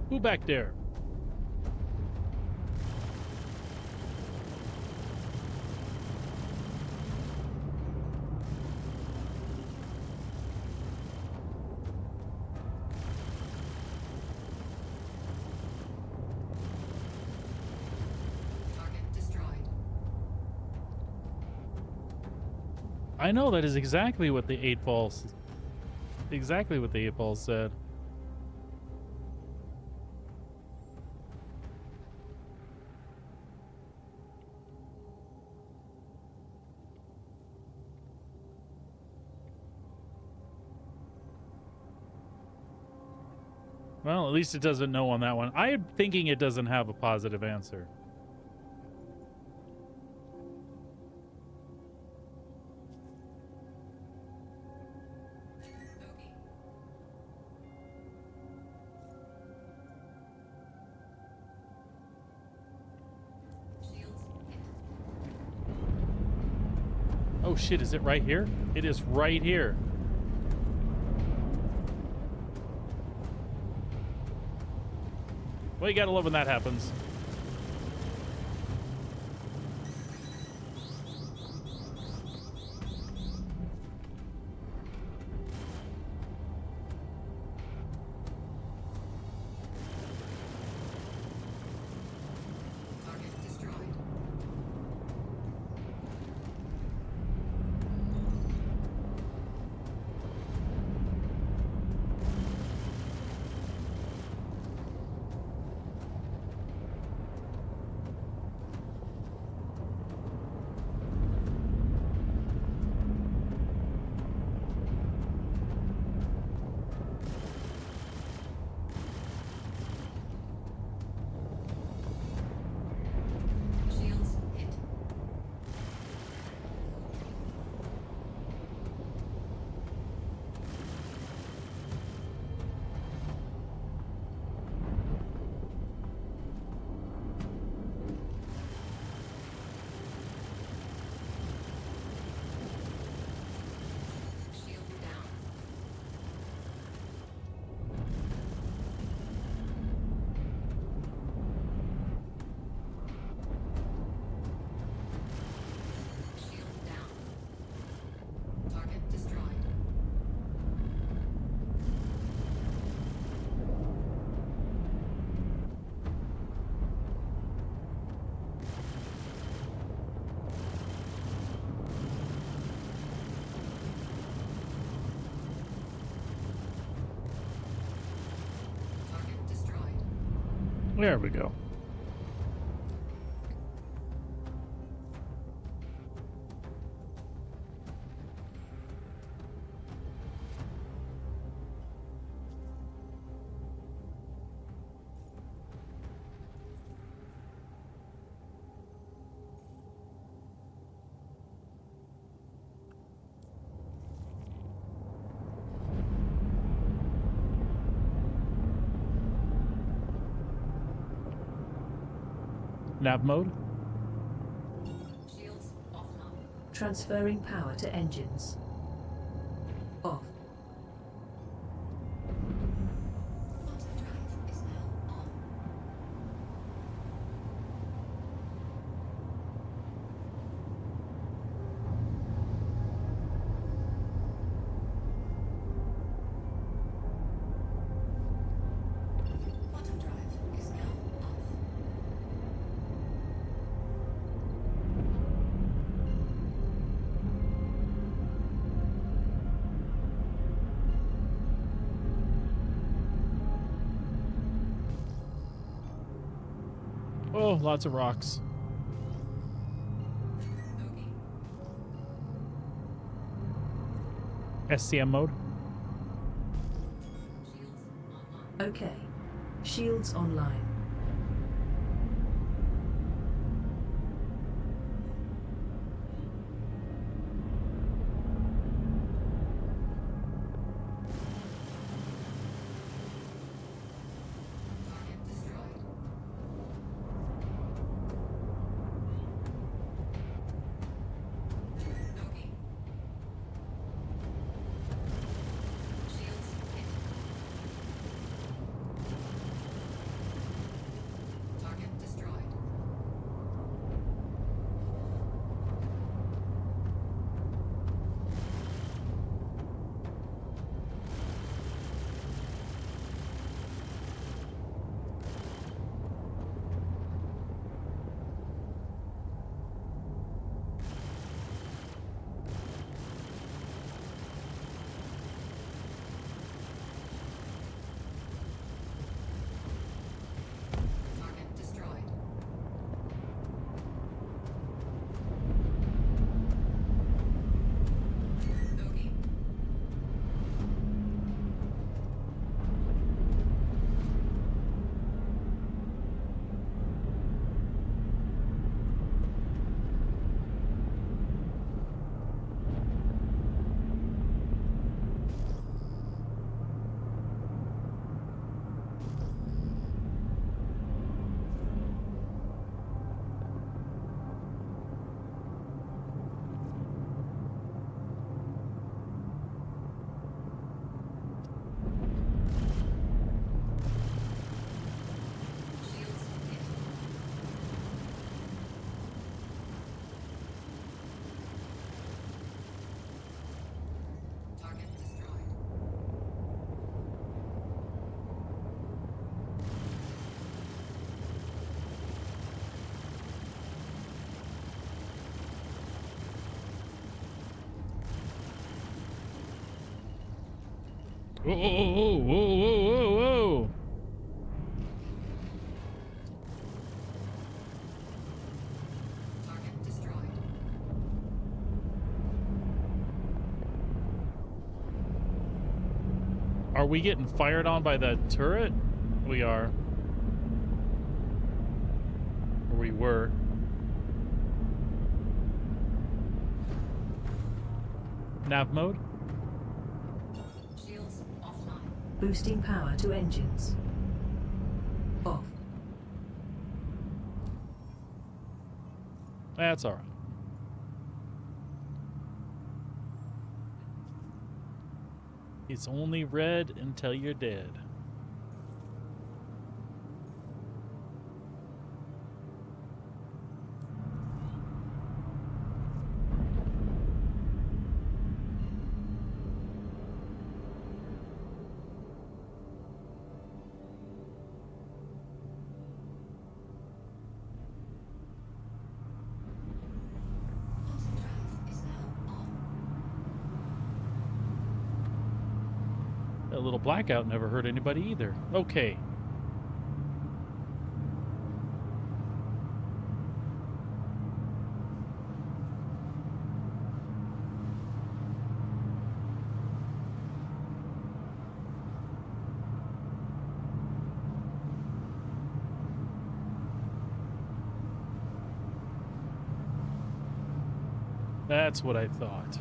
Who back there? Target destroyed. I know that is exactly what the 8-balls said. Well, at least it doesn't know on that one. I'm thinking it doesn't have a positive answer. Bogey. Shields hit. Oh shit, is it right here? It is right here. Well, you gotta love when that happens. Target destroyed. Shields hit. Shield down. Shield down. Target destroyed. Target destroyed. There we go. Nav mode. Shields offline. Transferring power to engines. Off. Quantum drive is now on. Quantum drive is now off. Oh, lots of rocks. Bogey. SCM mode. Shields online. Okay. Shields online. Target destroyed. Bogey. Shields hit. Whoa, whoa, whoa, whoa, whoa, whoa. Target destroyed. Are we getting fired on by that turret? We are. Or we were. Nav mode? Shields offline. Boosting power to engines. Off. That's alright. It's only red until you're dead. Quantum drive is now on. That little blackout never hurt anybody either. Okay. That's what I thought.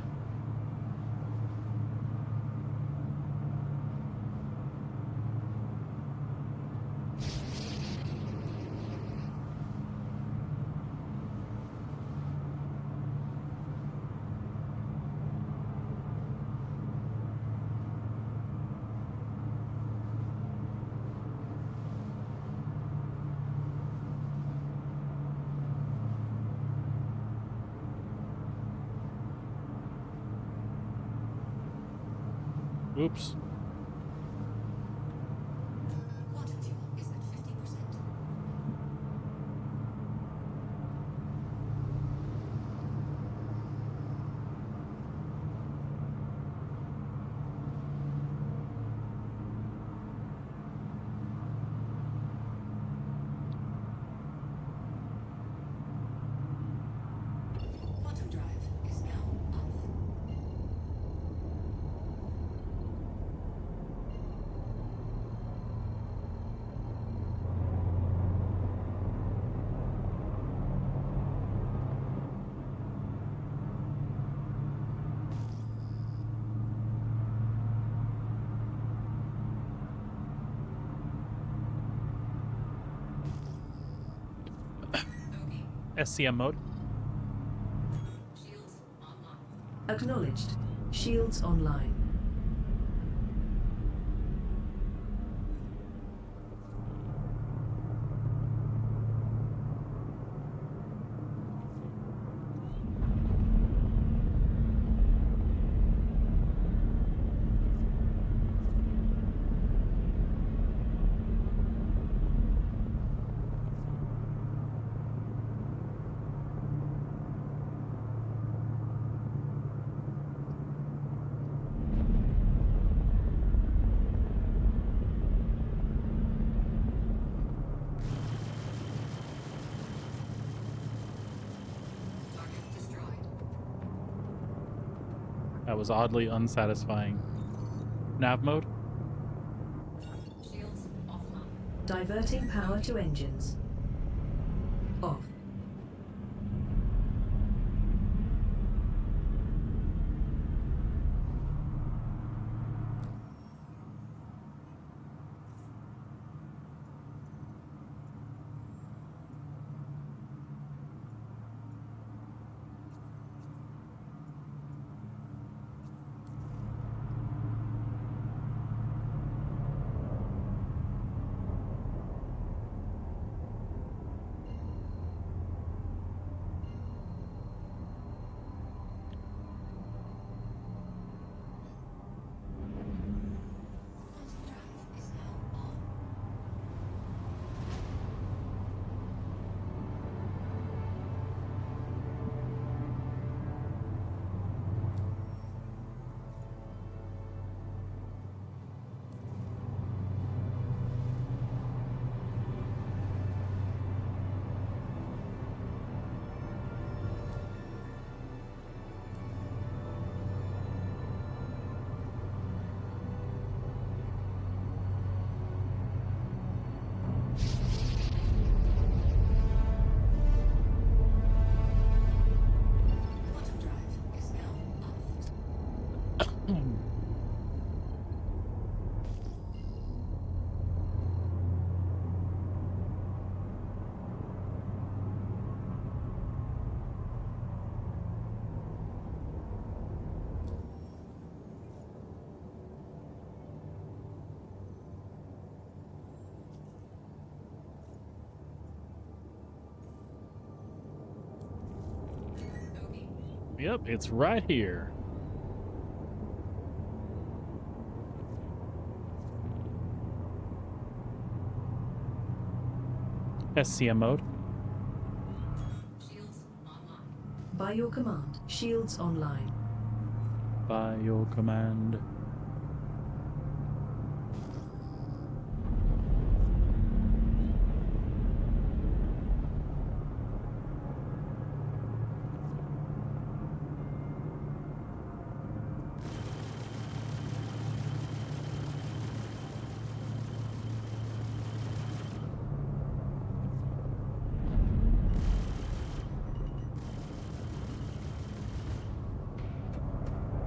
Oops. Quantum fuel is at 50%. Quantum drive is now off. Okay. SCM mode. Shields online. Acknowledged. Shields online. Target destroyed. That was oddly unsatisfying. Nav mode? Shields offline. Diverting power to engines. Off. Yep, it's right here. SCM mode. Shields online. By your command, shields online. By your command.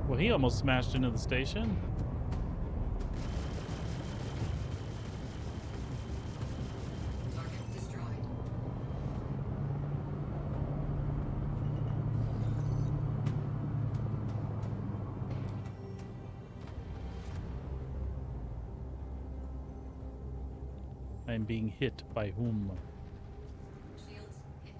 Well, he almost smashed into the station. Target destroyed. I'm being hit by whom? Shields hit.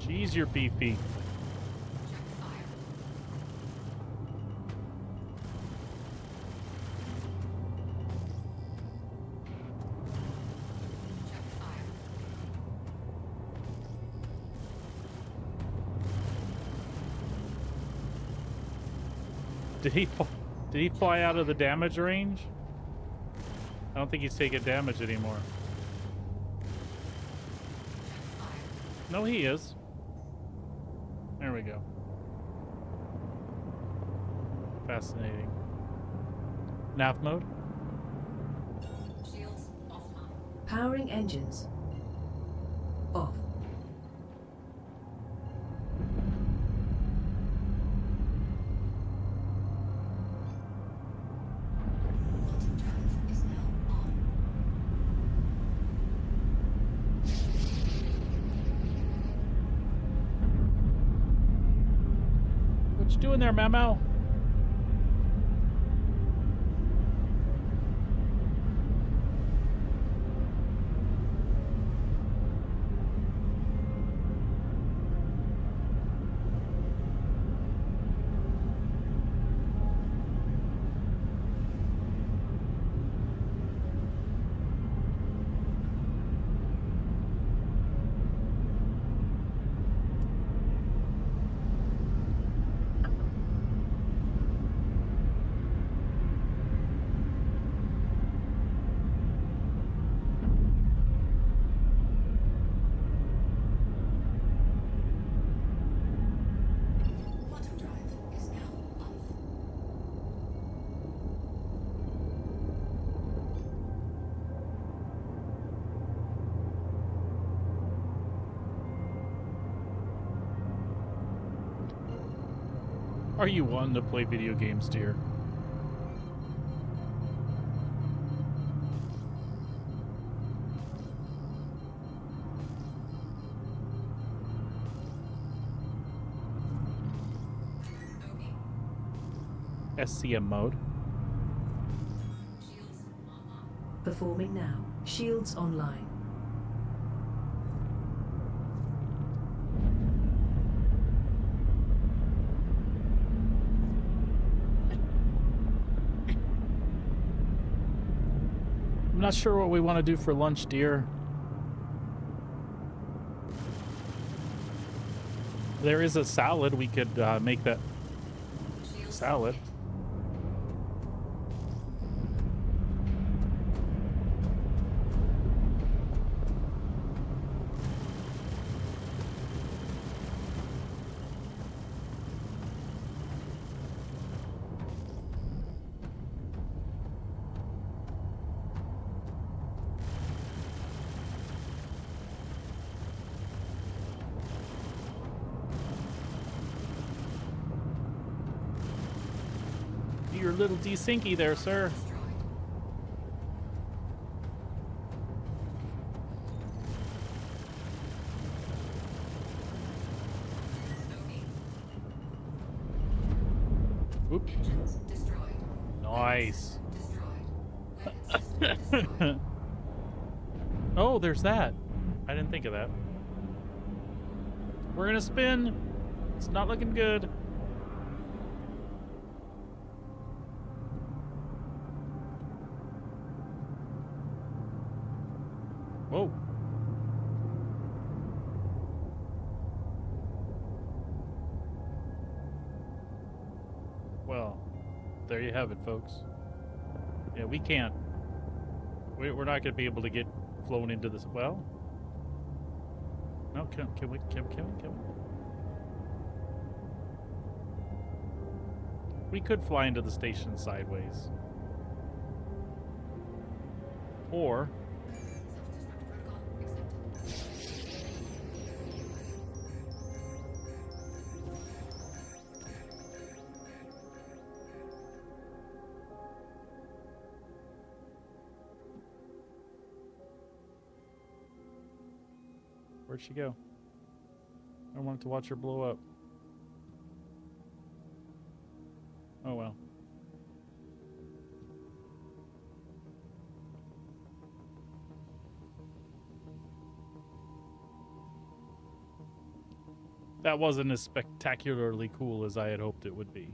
Jeez, you're beefy. Check fire. Check fire. Did he fly out of the damage range? I don't think he's taking damage anymore. Check fire. No, he is. There we go. Fascinating. Nav mode? Shields offline. Powering engines. Off. Quantum drive is now on. What you doing there, Memo? Quantum drive is now off. Are you one to play video games, dear? Okay. SCM mode. Shields online. Performing now. Shields online. I'm not sure what we want to do for lunch, dear. There is a salad. We could make that Shields salad. hit. You're a little desinky there, sir. Oops. Nice. Oh, there's that. I didn't think of that. We're gonna spin. It's not looking good. Whoa. Well, there you have it, folks. Yeah, we can't. We're not going to be able to get flown into this. Well, no, can we? We could fly into the station sideways. Or where'd she go? I wanted to watch her blow up. Oh well. That wasn't as spectacularly cool as I had hoped it would be.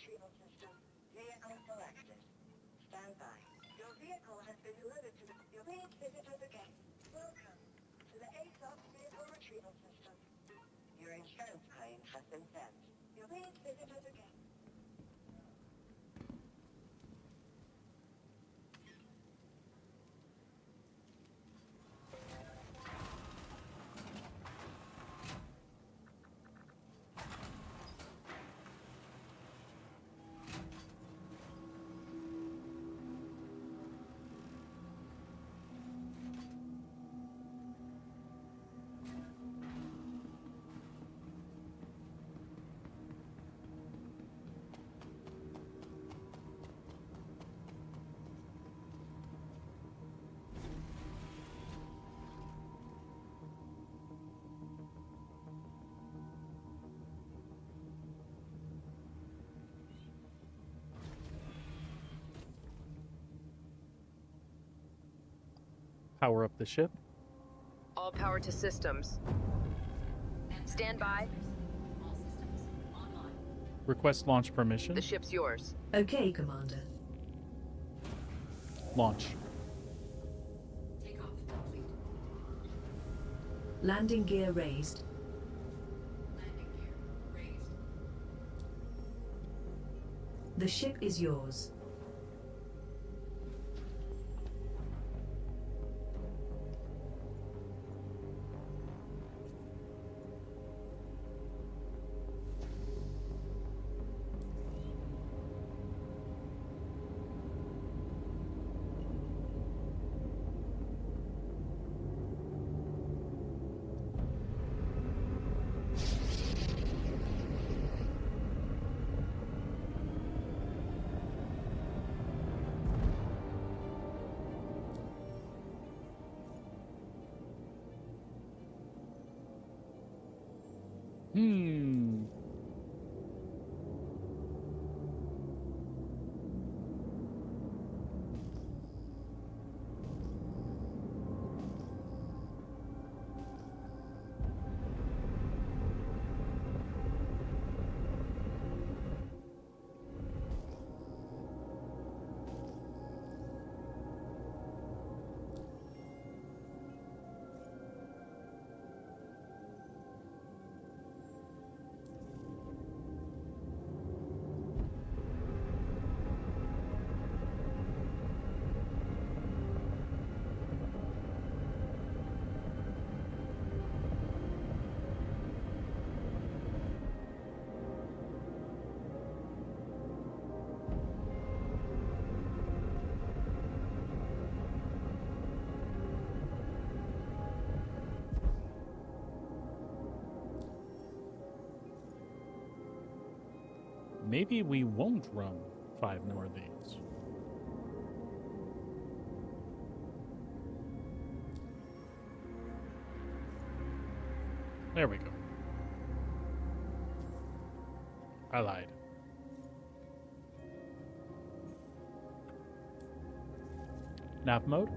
retrieval system. Vehicle selected. Stand by. Your vehicle has been delivered to the... Please visit us again. Welcome to the ASOP vehicle retrieval system. Your insurance claim has been sent. Please visit us again. Power up the ship. All power to systems. Stand by. All systems online. Request launch permission. The ship's yours. Okay, Commander. Launch. Takeoff complete. Landing gear raised. Landing gear raised. The ship is yours. Hmm. Maybe we won't run 5 more of these. There we go. I lied. Nav mode?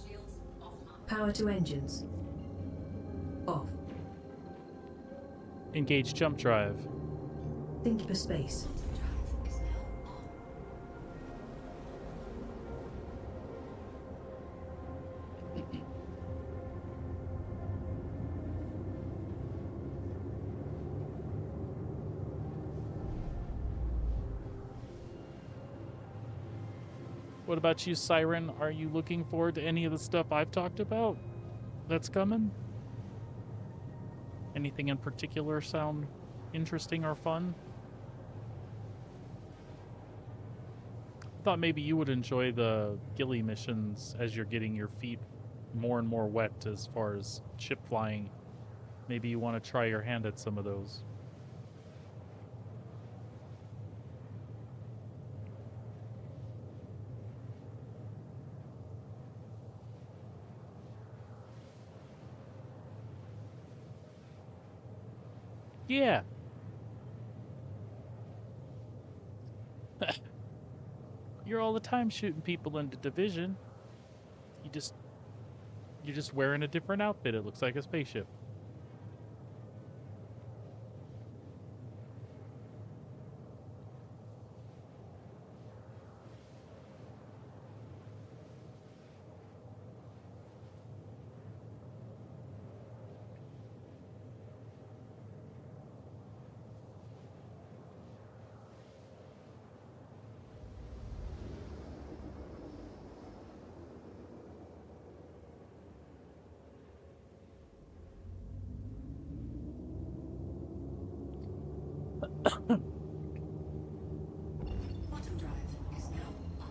Shields offline. Power to engines. Off. Engage jump drive. Think for space. Drive is now on. What about you, Siren? Are you looking forward to any of the stuff I've talked about that's coming? Anything in particular sound interesting or fun? I thought maybe you would enjoy the ghillie missions as you're getting your feet more and more wet as far as ship flying. Maybe you want to try your hand at some of those. Yeah. You're all the time shooting people into Division. You're just wearing a different outfit. It looks like a spaceship. Quantum drive is now off.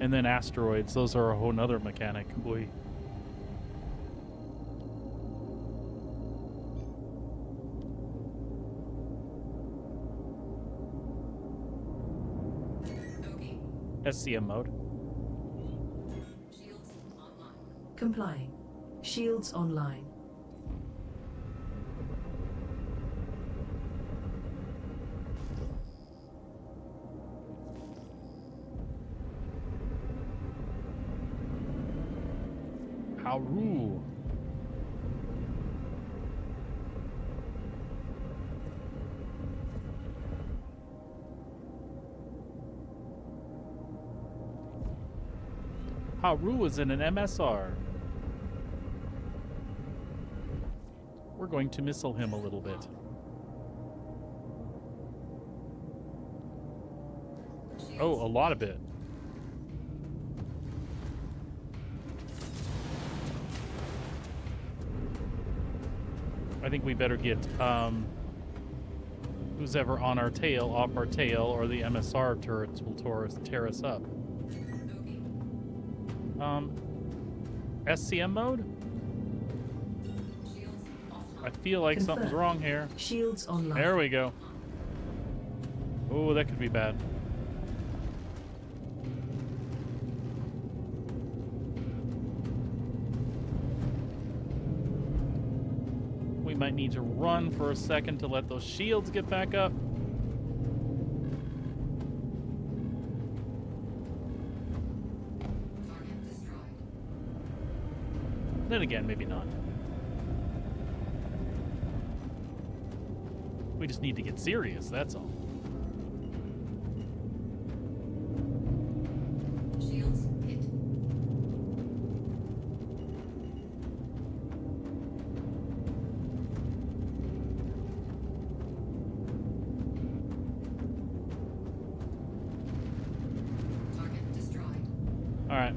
And then asteroids, those are a whole nother mechanic. Boy. Okay. SCM mode. Shields online. Complying. Shields online. Haru. Haru is in an MSR. We're going to missile him a little bit. Oh, a lot of it. I think we better get who's ever on our tail off our tail, or the MSR turrets will tear us up. Okay. SCM mode? Shields offline. I feel like something's Confirmed. wrong here. Shields online. There we go. Oh, that could be bad. We might need to run for a second to let those shields get back up. Target destroyed. Then again, maybe not. We just need to get serious, that's all. Shields hit. Target destroyed. All right.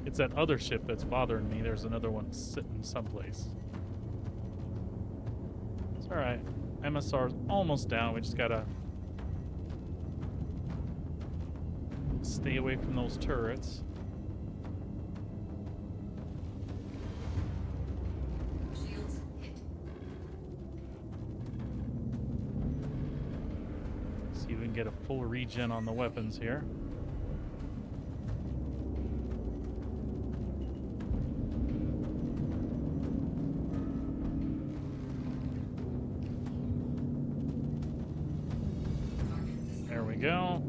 It's that other ship that's bothering me. There's another one sitting someplace. It's alright. MSR's almost down. We just gotta stay away from those turrets. Shields hit. See if we can get a full regen on the weapons here. There we go.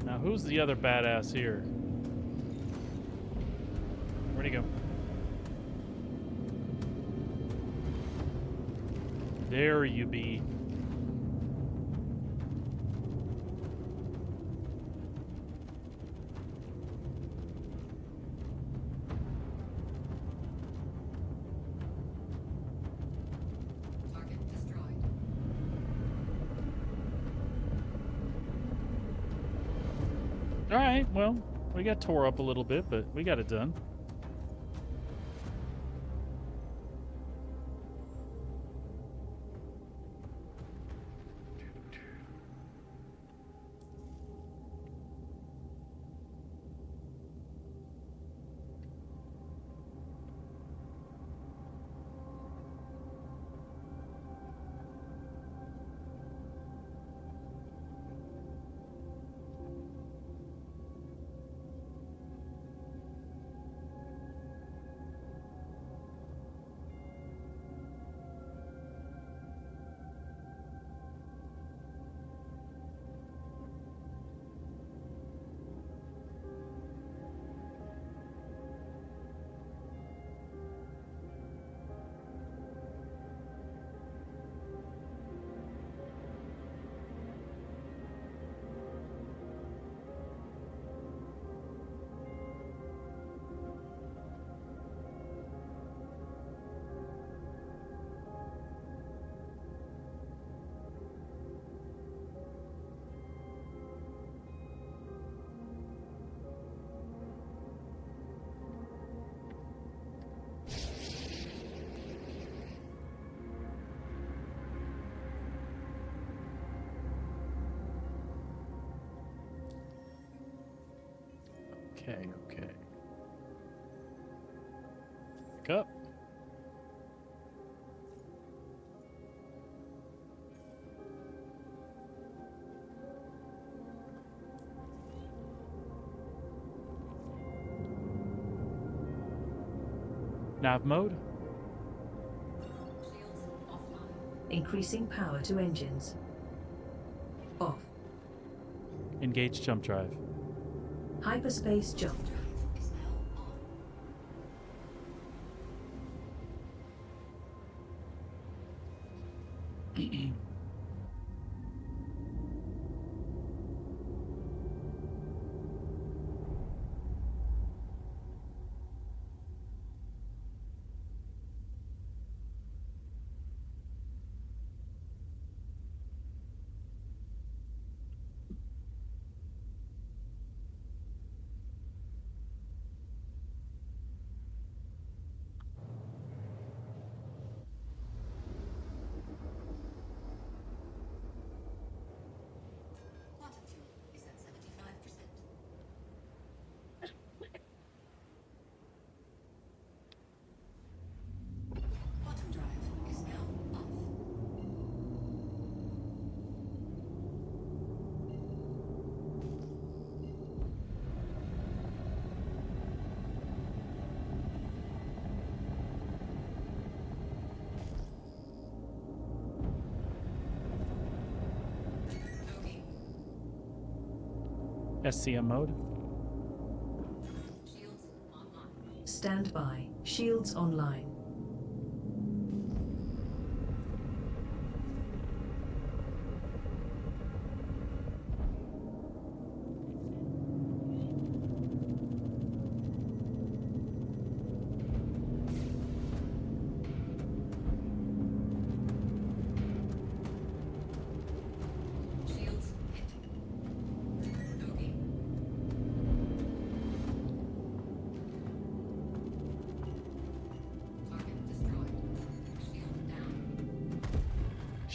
Now who's the other badass here? Where'd he go? There you be. Target destroyed. Alright, well, we got tore up a little bit, but we got it done. Okay. Back up. Nav mode. Shields offline. Increasing power to engines. Off. Engage jump drive. Hyperspace jump. Drive is now on. Quantum fuel is at 75%. Quantum drive is now off. Okay. SCM mode. Shields online. Stand by. Shields online. Shields hit. Okay.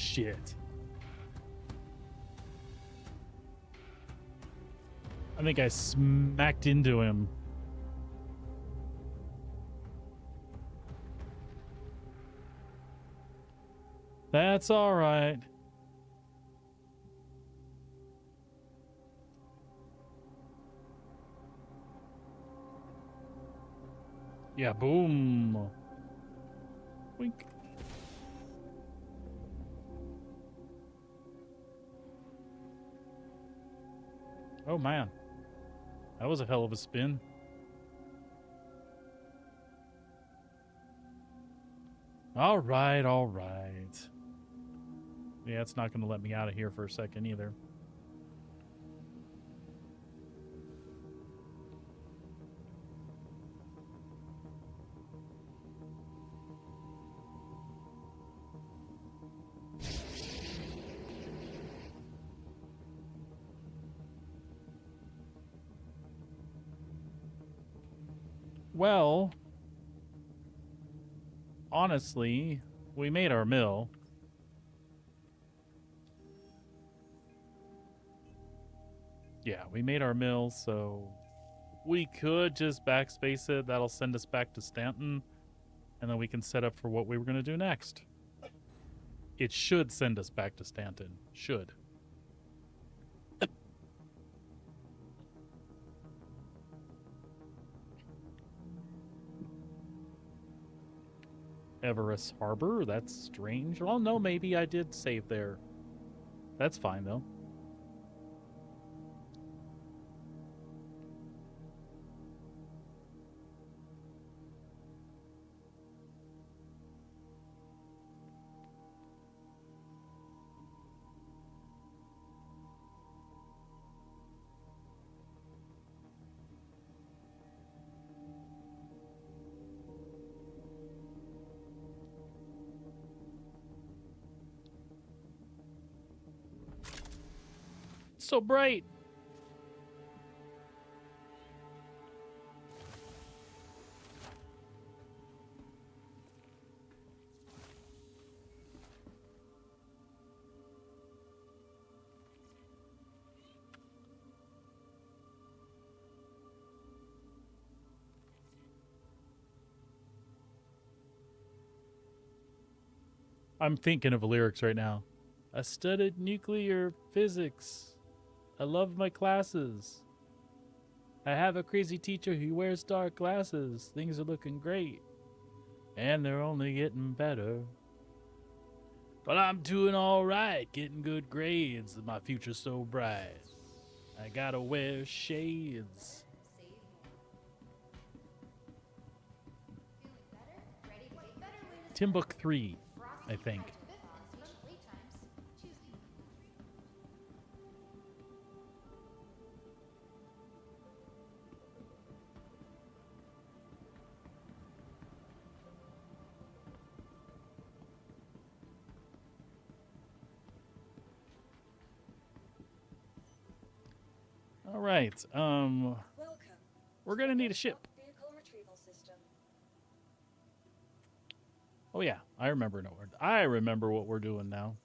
shit. I think I smacked into him. That's all right. Yeah, boom. Wink. Oh, man. That was a hell of a spin. All right, all right. Yeah, it's not going to let me out of here for a second either. Well, honestly, we made our mill. Yeah, we made our mill, so we could just backspace it. That'll send us back to Stanton, and then we can set up for what we were going to do next. It should send us back to Stanton. Should. Everest Harbor, that's strange. Well, no, maybe I did save there. That's fine, though. It's so bright. I'm thinking of lyrics right now. I studied nuclear physics. I love my classes. I have a crazy teacher who wears dark glasses. Things are looking great. And they're only getting better. But I'm doing all right, getting good grades. My future's so bright. I gotta wear shades. Timbuk 3, I think. All right. Welcome. We're gonna need a ship. Vehicle retrieval system. Oh yeah, I remember what we're doing now.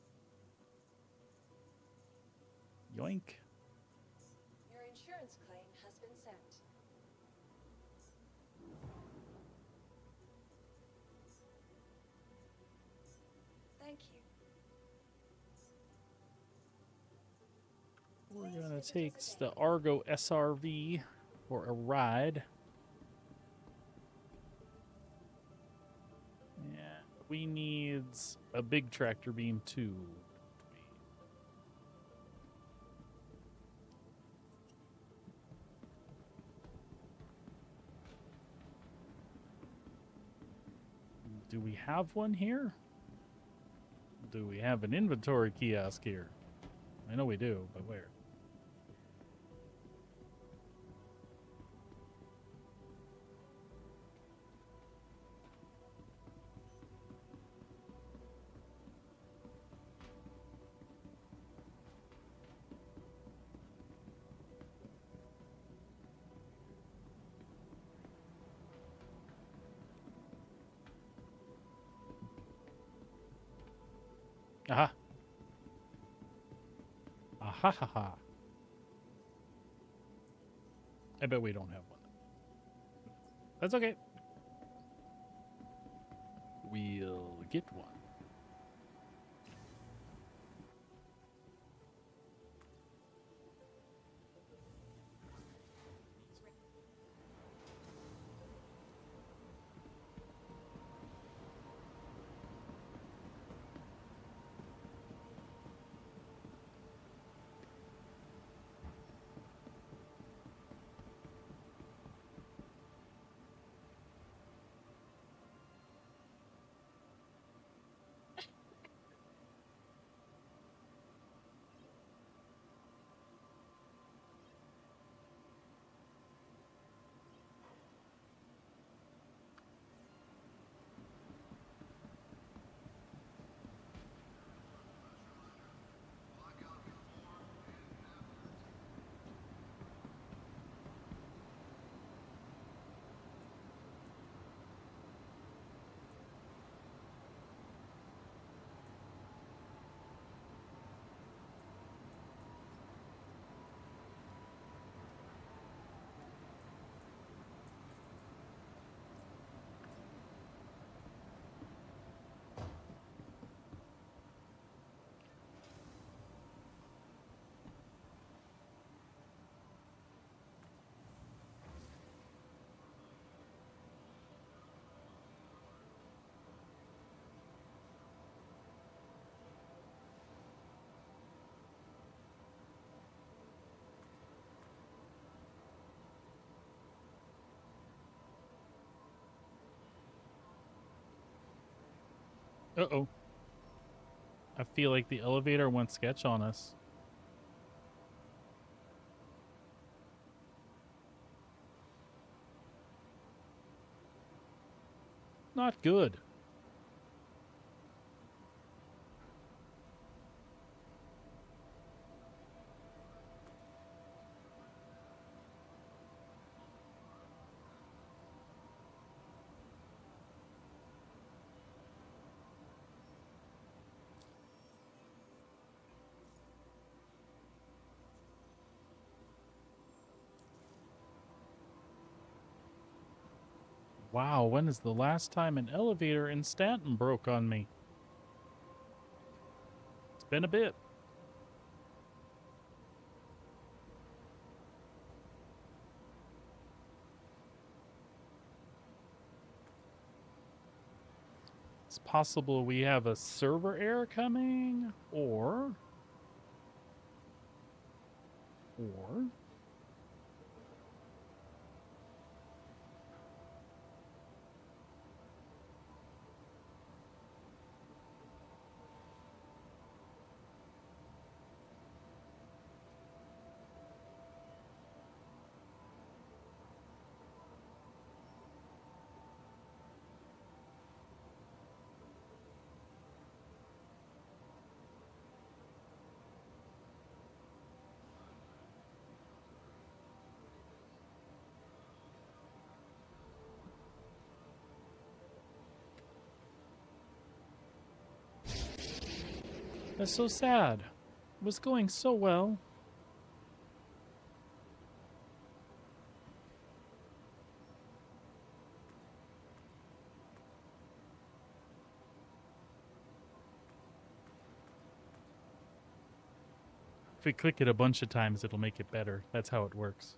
Yoink. Your insurance claim has been sent. Thank you. We're gonna take the Argo SRV for a ride. Yeah, we need a big tractor beam too. Do we have one here? Do we have an inventory kiosk here? I know we do, but where? Aha, Ah ha ha ha. I bet we don't have one. That's okay. We'll get one. Uh-oh. I feel like the elevator went sketch on us. Not good. Wow, when is the last time an elevator in Stanton broke on me? It's been a bit. It's possible we have a server error coming, or... That's so sad. It was going so well. If we click it a bunch of times, it'll make it better. That's how it works.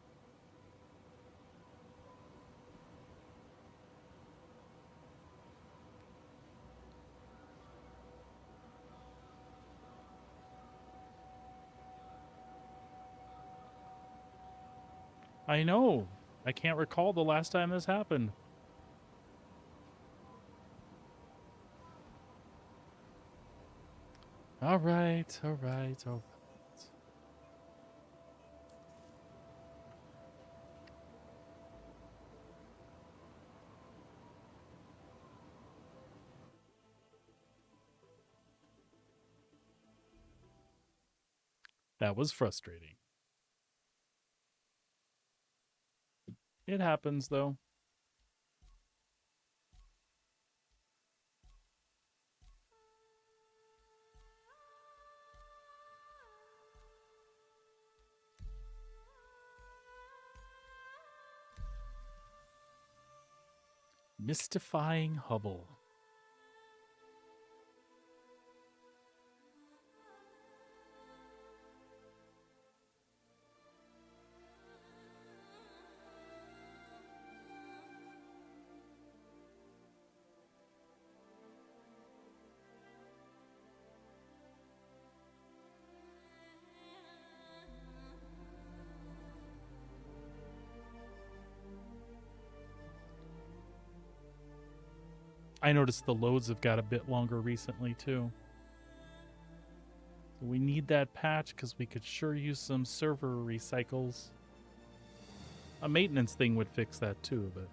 I know. I can't recall the last time this happened. All right, all right, all right. That was frustrating. It happens, though. Mystifying Hubble. I noticed the loads have got a bit longer recently, too. We need that patch because we could sure use some server recycles. A maintenance thing would fix that, too, but...